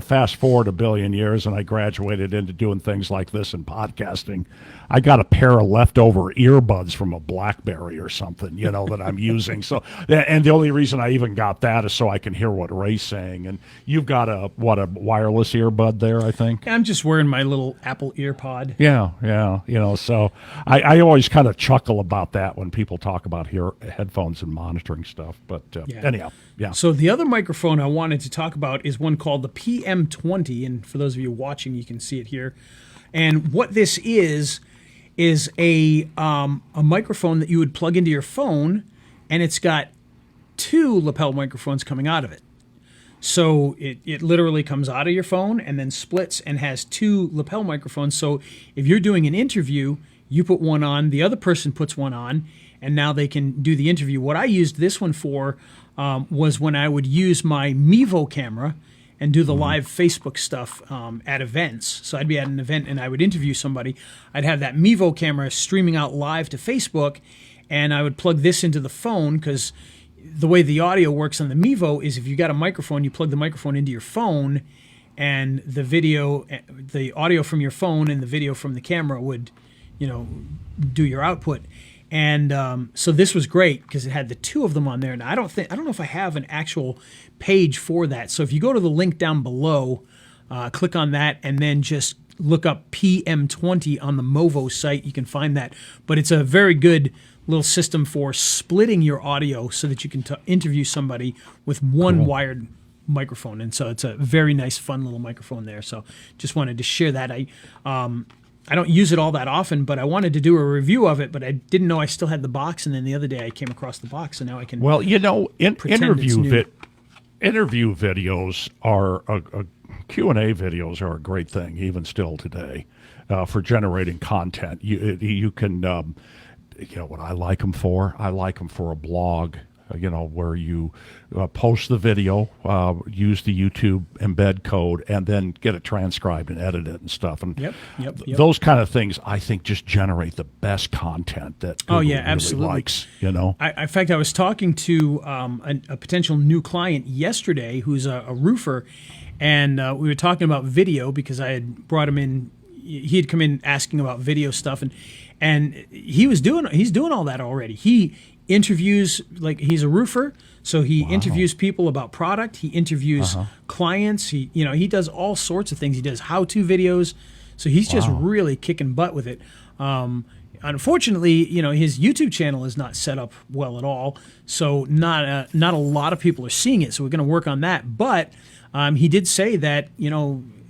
fast forward a billion years, and I graduated into doing things like this and podcasting, I got a pair of leftover earbuds from a BlackBerry or something, that I'm using. So, and the only reason I even got that is so I can hear what Ray's saying. And you've got a wireless earbud there, I think. I'm just wearing my little Apple EarPod. Yeah. So I always kind of chuckle about that when people talk about headphones and monitoring stuff. But anyhow, yeah. So the other microphone I wanted to talk about is one called the PM20, and for those of you watching, you can see it here. And what this is a microphone that you would plug into your phone, and it's got two lapel microphones coming out of it. So it literally comes out of your phone and then splits and has two lapel microphones. So if you're doing an interview, you put one on, the other person puts one on, and now they can do the interview. What I used this one for was when I would use my Movo camera and do the live Facebook stuff at events. So I'd be at an event and I would interview somebody. I'd have that Movo camera streaming out live to Facebook, and I would plug this into the phone, because the way the audio works on the Movo is if you got a microphone, you plug the microphone into your phone, and the audio from your phone and the video from the camera would, do your output. And so this was great because it had the two of them on there. And I don't know if I have an actual page for that. So if you go to the link down below, click on that, and then just look up PM20 on the Movo site, you can find that. But it's a very good little system for splitting your audio so that you can interview somebody with one wired microphone. And so it's a very nice, fun little microphone there. So just wanted to share that. I don't use it all that often, but I wanted to do a review of it, but I didn't know I still had the box. And then the other day I came across the box, and now I can. Well, interview videos are Q&A videos are a great thing, even still today, for generating content. You can, what I like them for? I like them for a blog. Where you post the video, use the YouTube embed code, and then get it transcribed and edit it and stuff. And yep. those kind of things, I think, just generate the best content that Google really absolutely likes. In fact, I was talking to a potential new client yesterday who's a roofer, and we were talking about video because I had brought him in. He had come in asking about video stuff, and he's doing all that already. He interviews, like, he's a roofer, so he interviews people about product. He interviews clients. He does all sorts of things. He does how-to videos. So he's just really kicking butt with it. Unfortunately, his YouTube channel is not set up well at all. So not a lot of people are seeing it. So we're going to work on that. But he did say that,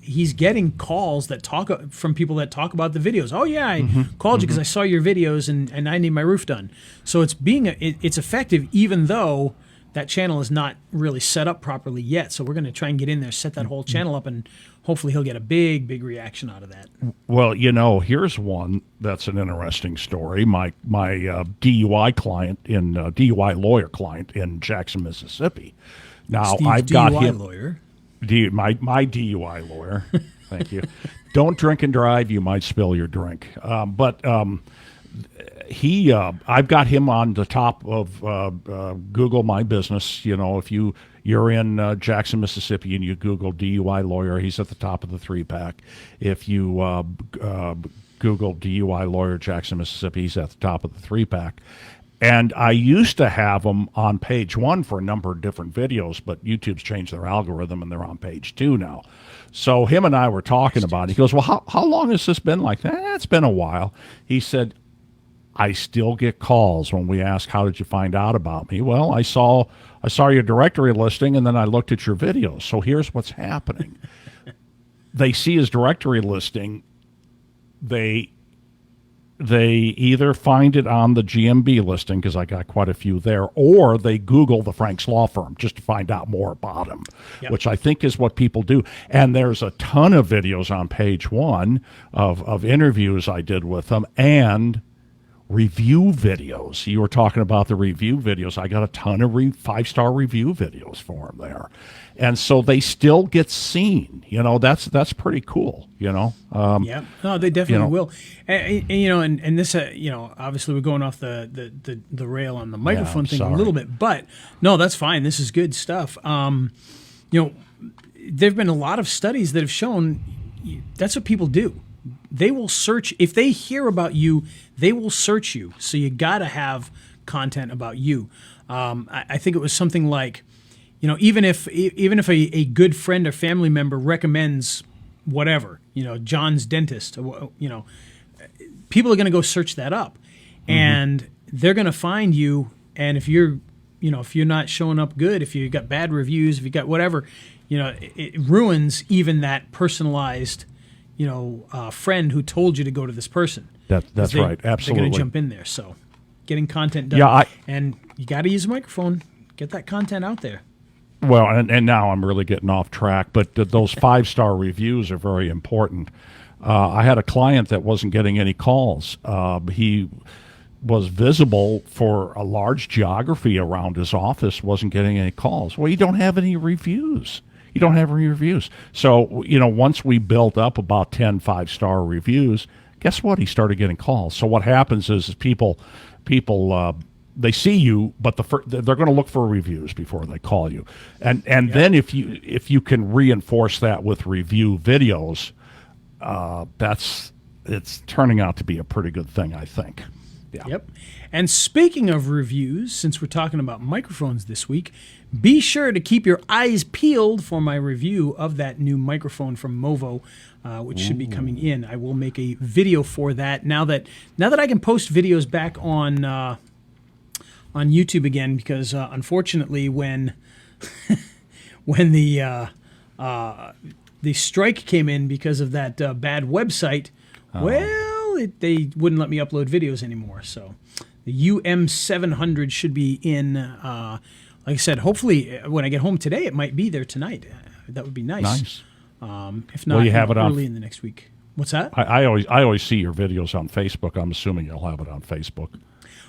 he's getting calls that from people that talk about the videos. Oh yeah, I called you because I saw your videos and I need my roof done. So it's it's effective, even though that channel is not really set up properly yet. So we're going to try and get in there, set that whole channel up, and hopefully he'll get a big reaction out of that. Well, here's one that's an interesting story. My DUI client DUI lawyer client in Jackson, Mississippi. Now Steve's I've got DUI him. Lawyer. My DUI lawyer. Thank you. Don't drink and drive. You might spill your drink. But I've got him on the top of Google My Business. If you're in Jackson, Mississippi, and you Google DUI lawyer, he's at the top of the 3-pack. If you Google DUI lawyer Jackson, Mississippi, he's at the top of the 3-pack. And I used to have them on page 1 for a number of different videos, but YouTube's changed their algorithm, and they're on page 2 now. So him and I were talking about it. He goes, well, how long has this been like that? It's been a while. He said, I still get calls when we ask, how did you find out about me? Well, I saw your directory listing, and then I looked at your videos. So here's what's happening. They see his directory listing. They either find it on the GMB listing, because I got quite a few there, or they Google the Frank's Law Firm just to find out more about him, which I think is what people do. And there's a ton of videos on page 1 of interviews I did with them, and review videos. You were talking about the review videos. I got a ton of 5-star review videos for him there. And so they still get seen. That's pretty cool, No, they definitely will. And this, obviously we're going off the rail on the microphone thing a little bit, but no, that's fine. This is good stuff. There've been a lot of studies that have shown that's what people do. They will search. If they hear about you, they will search you. So you got to have content about you. I think it was something like, even if a good friend or family member recommends whatever, John's dentist, people are going to go search that up, and they're going to find you. And if you're not showing up good, if you got bad reviews, if you got whatever, it ruins even that personalized, friend who told you to go to this person. That's right. Absolutely. They're going to jump in there. So getting content done. And you got to use a microphone. Get that content out there. Well, and now I'm really getting off track, but those 5-star reviews are very important. I had a client that wasn't getting any calls. He was visible for a large geography around his office, wasn't getting any calls. Well, you don't have any reviews. So, once we built up about 10 5-star reviews, guess what? He started getting calls. So what happens is people they see you, but they're going to look for reviews before they call you. And then if you can reinforce that with review videos, it's turning out to be a pretty good thing, I think. Yeah. Yep. And speaking of reviews, since we're talking about microphones this week, be sure to keep your eyes peeled for my review of that new microphone from Movo, which should be coming in. I will make a video for that now that I can post videos back on YouTube again, because unfortunately when the strike came in because of that bad website, they wouldn't let me upload videos anymore. So the UM700 should be in, like I said, hopefully when I get home today, it might be there tonight. That would be nice. If not, you have it early in the next week. What's that? I always see your videos on Facebook. I'm assuming you'll have it on Facebook.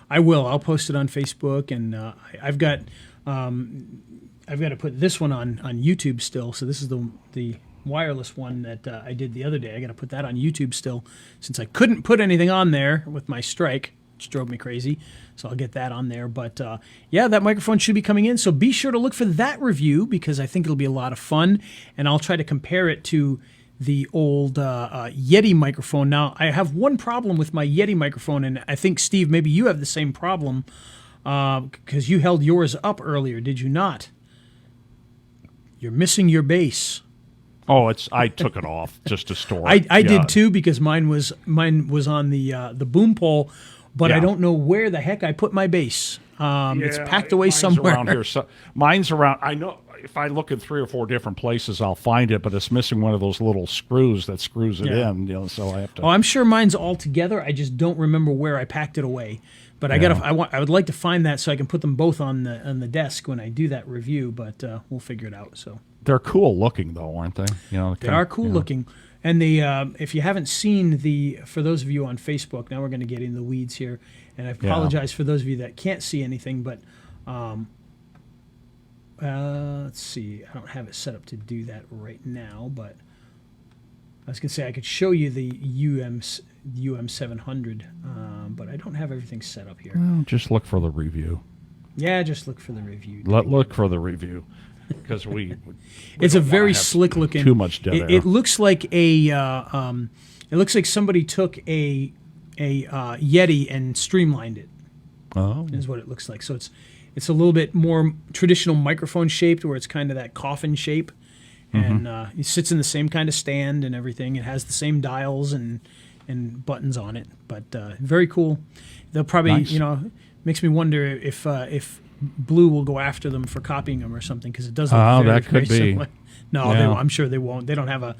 I will. I'll post it on Facebook, and I've got to put this one on YouTube still. So this is the wireless one that I did the other day. I got to put that on YouTube still, since I couldn't put anything on there with my strike, which drove me crazy. So I'll get that on there. But that microphone should be coming in. So be sure to look for that review, because I think it'll be a lot of fun, and I'll try to compare it to the old Yeti microphone. Now, I have one problem with my Yeti microphone, and I think, Steve, maybe you have the same problem, because you held yours up earlier, did you not? You're missing your bass. Oh, I took it off just to store it. I did too, because mine was on the boom pole, but I don't know where the heck I put my bass. It's packed away somewhere around here. So, mine's around. I know if I look in 3 or 4 different places, I'll find it, but it's missing one of those little screws that screws it in. So I have to. Oh, I'm sure mine's all together. I just don't remember where I packed it away. But I would like to find that so I can put them both on the desk when I do that review. But we'll figure it out. So they're cool looking, though, aren't they? They are cool looking. And if you haven't seen for those of you on Facebook, now we're going to get into the weeds here, and I apologize for those of you that can't see anything, but let's see. I don't have it set up to do that right now, but I was going to say I could show you the UM700, but I don't have everything set up here. Well, just look for the review. Yeah, just look for the review. Look for the review. Because it's a very slick looking. Too much dead air. It looks like it looks like somebody took a Yeti and streamlined it. Oh, is what it looks like. So it's a little bit more traditional microphone shaped, where it's kind of that coffin shape, and it sits in the same kind of stand and everything. It has the same dials and buttons on it, but very cool. They'll probably, makes me wonder if Blue will go after them for copying them or something, because it does look very, that could very be. similar. No, Yeah. I'm sure they won't. They don't have a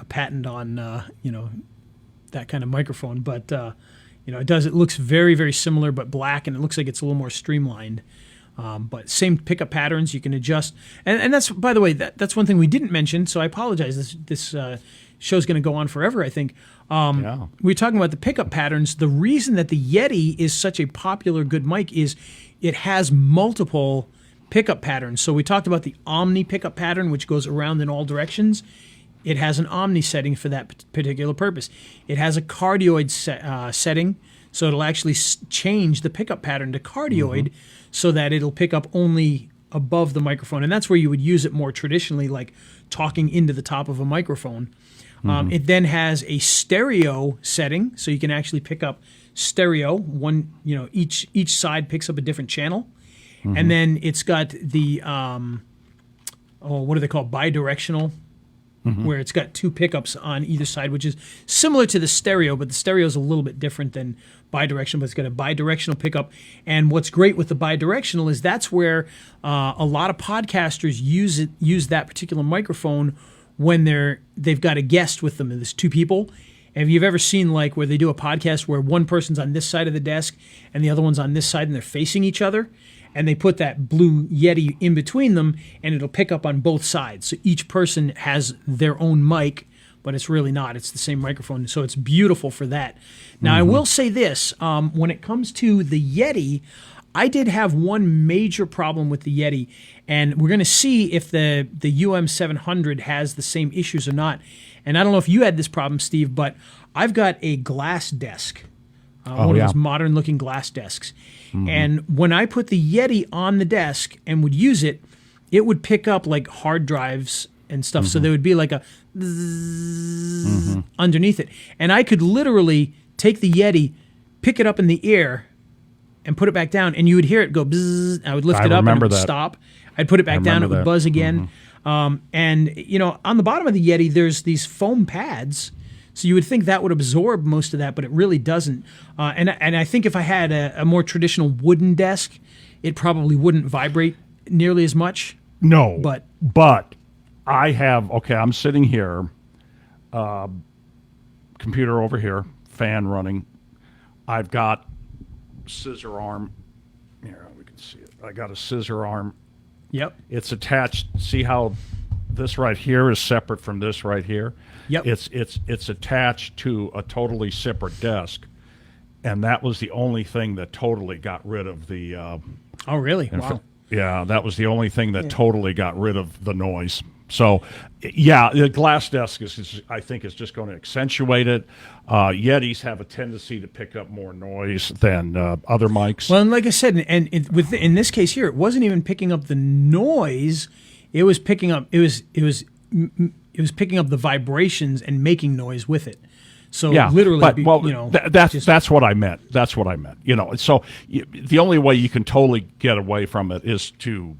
patent on that kind of microphone, but it does. It looks very, very similar, but black, and it looks like it's a little more streamlined. But same pickup patterns you can adjust, and that's, by the way, that's one thing we didn't mention. So I apologize. This show's going to go on forever, I think. We're talking about the pickup patterns. The reason that the Yeti is such a popular good mic is it has multiple pickup patterns. So we talked about the omni pickup pattern, which goes around in all directions. It has an omni setting for that particular purpose. It has a cardioid setting, so it'll actually change the pickup pattern to cardioid so that it'll pick up only above the microphone. And that's where you would use it more traditionally, like talking into the top of a microphone. It then has a stereo setting, so you can actually pick up stereo. Each side picks up a different channel. And then it's got the, what do they call, bidirectional, where it's got two pickups on either side, which is similar to the stereo, but the stereo is a little bit different than bidirectional, but it's got a bidirectional pickup. And what's great with the bidirectional is that's where a lot of podcasters use that particular microphone when they've got a guest with them, and there's two people. And if you've ever seen like where they do a podcast where one person's on this side of the desk and the other one's on this side and they're facing each other, and they put that blue Yeti in between them, and it'll pick up on both sides. So each person has their own mic, but it's really not. It's the same microphone. So it's beautiful for that. Now, I will say this. When it comes to the Yeti, I did have one major problem with the Yeti, and we're going to see if the UM700 has the same issues or not. And I don't know if you had this problem, Steve, but I've got a glass desk, one of those modern-looking glass desks. And when I put the Yeti on the desk and would use it, it would pick up like hard drives and stuff. So there would be like a underneath it. And I could literally take the Yeti, pick it up in the air, and put it back down, and you would hear it go bzzz. I would lift it up and it would stop. I'd put it back down, it would buzz again. And, on the bottom of the Yeti, there's these foam pads. So you would think that would absorb most of that, but it really doesn't. And I think if I had a more traditional wooden desk, it probably wouldn't vibrate nearly as much. No, But I have, I'm sitting here, computer over here, fan running. I've got scissor arm. Here, we can see it. I got a scissor arm. Yep. It's attached. See how this right here is separate from this right here? Yep. It's attached to a totally separate desk, and that was the only thing that totally got rid of the. Oh, really? Wow. Yeah, that was the only thing that totally got rid of the noise. So, yeah, the glass desk I think is just going to accentuate it. Yetis have a tendency to pick up more noise than other mics. Well, and like I said, in this case here, it wasn't even picking up the noise. It was picking up. It was picking up the vibrations and making noise with it. So literally, that's what I meant. That's what I meant. So the only way you can totally get away from it is to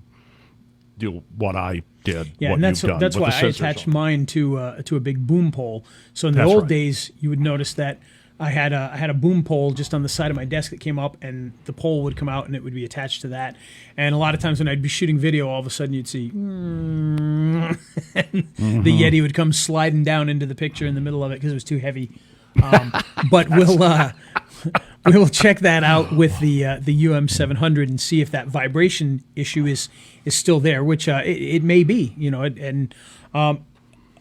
do what I did. Yeah, what and that's you've done that's with why the I scissors attached on. mine to a big boom pole. So in the old days, you would notice that I had a boom pole just on the side of my desk that came up, and the pole would come out and it would be attached to that. And a lot of times when I'd be shooting video, all of a sudden you'd see the Yeti would come sliding down into the picture in the middle of it because it was too heavy. But we'll check that out with the UM700 and see if that vibration issue is still there, which it may be.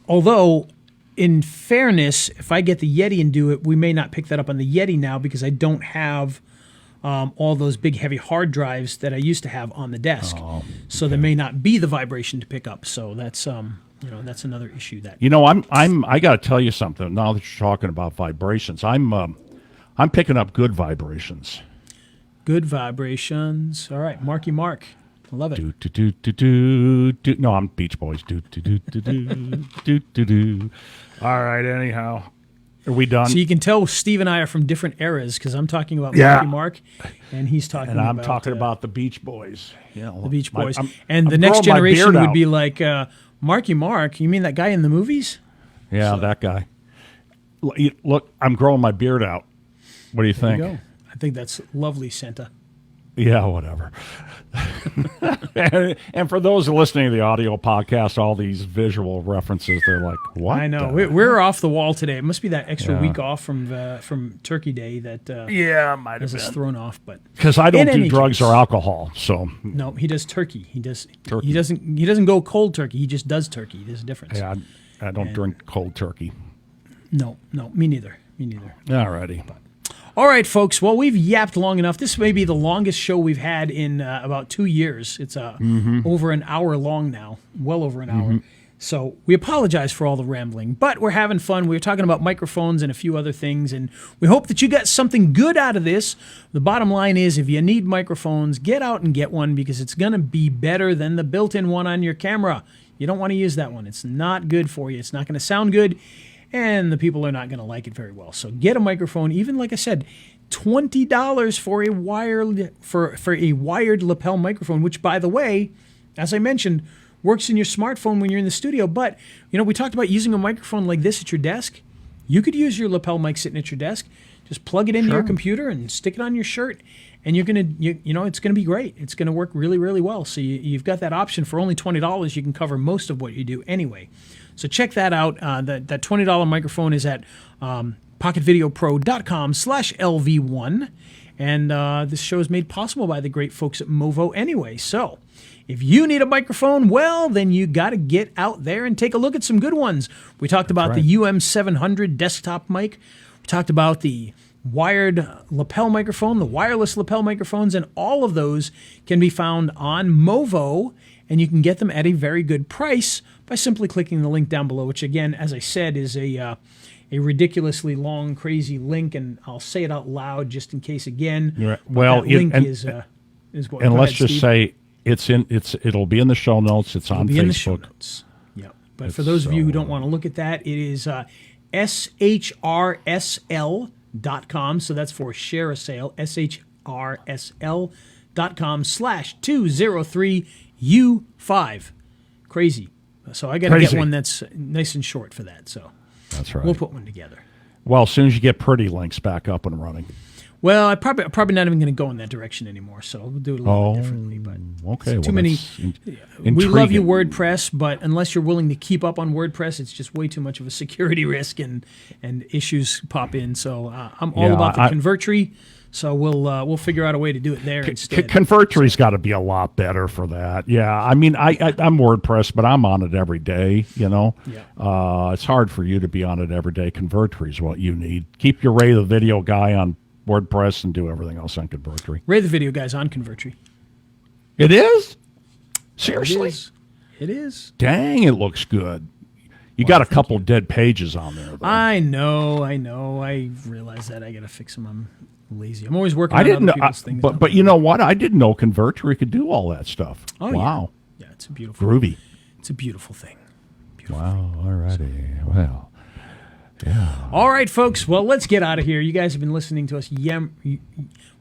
Although, in fairness, if I get the Yeti and do it, we may not pick that up on the Yeti now because I don't have all those big heavy hard drives that I used to have on the desk. So there may not be the vibration to pick up. So that's that's another issue that. I got to tell you something. Now that you're talking about vibrations, I'm picking up good vibrations. Good vibrations. All right, Marky Mark. I love it. Do do do do do do. No, I'm Beach Boys. Do do do do do do do do. All right. Anyhow, are we done? So you can tell Steve and I are from different eras because I'm talking about Marky Mark, and he's talking. And I'm about, talking about the Beach Boys. The Beach Boys. I'm the growing next my generation beard would out. be like, Marky Mark, you mean that guy in the movies? Yeah, that guy. Look, I'm growing my beard out. What do you think? There you go. I think that's lovely, Santa. Yeah, whatever. And for those listening to the audio podcast, all these visual references, they're like, what? I know. We're off the wall today. It must be that extra week off from Turkey Day that might has us thrown off. But because I don't in do any drugs case- or alcohol, so No, he does turkey. He does. Turkey. He doesn't go cold turkey. He just does turkey. There's a difference. yeah, I don't drink cold turkey. No, me neither. All righty. All right, folks. Well, we've yapped long enough. This may be the longest show we've had in about 2 years. It's over an hour long now, well over an hour. So we apologize for all the rambling, but we're having fun. We're talking about microphones and a few other things, and we hope that you got something good out of this. The bottom line is, if you need microphones, get out and get one because it's going to be better than the built-in one on your camera. You don't want to use that one. It's not good for you. It's not going to sound good. And the people are not going to like it very well. So get a microphone. Even like I said, $20 for a wired lapel microphone, which, by the way, as I mentioned, works in your smartphone when you're in the studio. But we talked about using a microphone like this at your desk. You could use your lapel mic sitting at your desk. Just plug it into your computer and stick it on your shirt, and you're gonna it's gonna be great. It's gonna work really, really well. So you've got that option for only $20. You can cover most of what you do anyway. So check that out. That $20 microphone is at pocketvideopro.com/LV1. And this show is made possible by the great folks at Movo anyway. So if you need a microphone, well, then you got to get out there and take a look at some good ones. We talked about the UM700 desktop mic. We talked about the wired lapel microphone, the wireless lapel microphones, and all of those can be found on Movo, and you can get them at a very good price by simply clicking the link down below, which again, as I said, is a ridiculously long, crazy link, and I'll say it out loud just in case again. Right. Well, that link is what. And go let's ahead, just Steve. say it'll be in the show notes. It's on It'll be Facebook. in the show notes. Yeah. But for those of you who don't want to look at that, it is shrsl.com. So that's for share a sale, shrsl.com/203U5. Crazy. So I got to get one that's nice and short for that. So that's right. We'll put one together. Well, as soon as you get Pretty Links back up and running. Well, I'm probably not even going to go in that direction anymore. So we'll do it a little bit differently. But okay. Too many. We love you, WordPress, but unless you're willing to keep up on WordPress, it's just way too much of a security risk and issues pop in. So I'm all about the Convertry. So we'll figure out a way to do it there instead. Convertry's got to be a lot better for that. Yeah, I mean, I'm WordPress, but I'm on it every day. Yeah. It's hard for you to be on it every day. Convertry's what you need. Keep your Ray the Video Guy on WordPress and do everything else on Convertry. Ray the Video Guy's on Convertry. It is? Seriously? It is. Dang, it looks good. You got a couple dead pages on there, though. I know. I realize that. I got to fix them. I'm lazy. I'm always working on other people's things. But you know what? I didn't know Convertry could do all that stuff. Oh, wow. Yeah, it's a beautiful. Groovy. It's a beautiful thing. Wow, all righty. Well, yeah. All right, folks. Well, let's get out of here. You guys have been listening to us.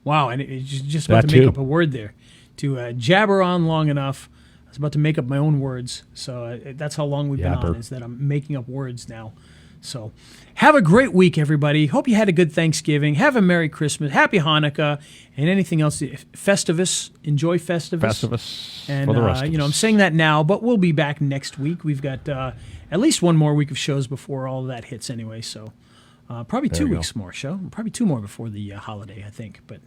Wow, and it's just about to make up a word there. To jabber on long enough. I was about to make up my own words. So that's how long we've been on, is that I'm making up words now. So have a great week, everybody. Hope you had a good Thanksgiving. Have a Merry Christmas. Happy Hanukkah. And anything else. Festivus. Enjoy Festivus. Festivus and, for the rest of us. I'm saying that now, but we'll be back next week. We've got at least one more week of shows before all of that hits anyway. So probably 2 weeks more show. Probably 2 more before the holiday, I think. But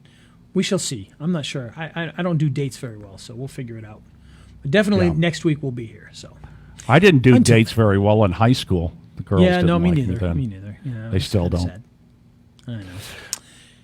we shall see. I'm not sure. I don't do dates very well, so we'll figure it out. But definitely next week we'll be here. So I didn't do dates very well in high school. The girls didn't me like neither. Me neither. They still don't. Sad. I know.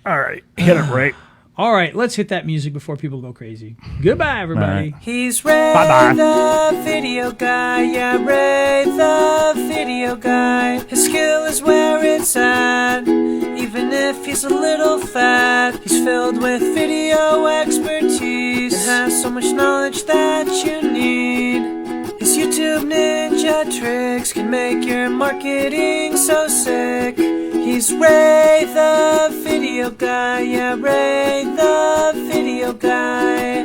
All right. Hit it, Ray. All right, let's hit that music before people go crazy. Goodbye, everybody. Right. He's Ray Bye-bye. the Video Guy, yeah, Ray the Video Guy. His skill is where it's at, even if he's a little fat. He's filled with video expertise and has so much knowledge that you need. His YouTube ninja tricks can make your marketing so sick. He's Ray the Video Guy, yeah, Ray the Video Guy.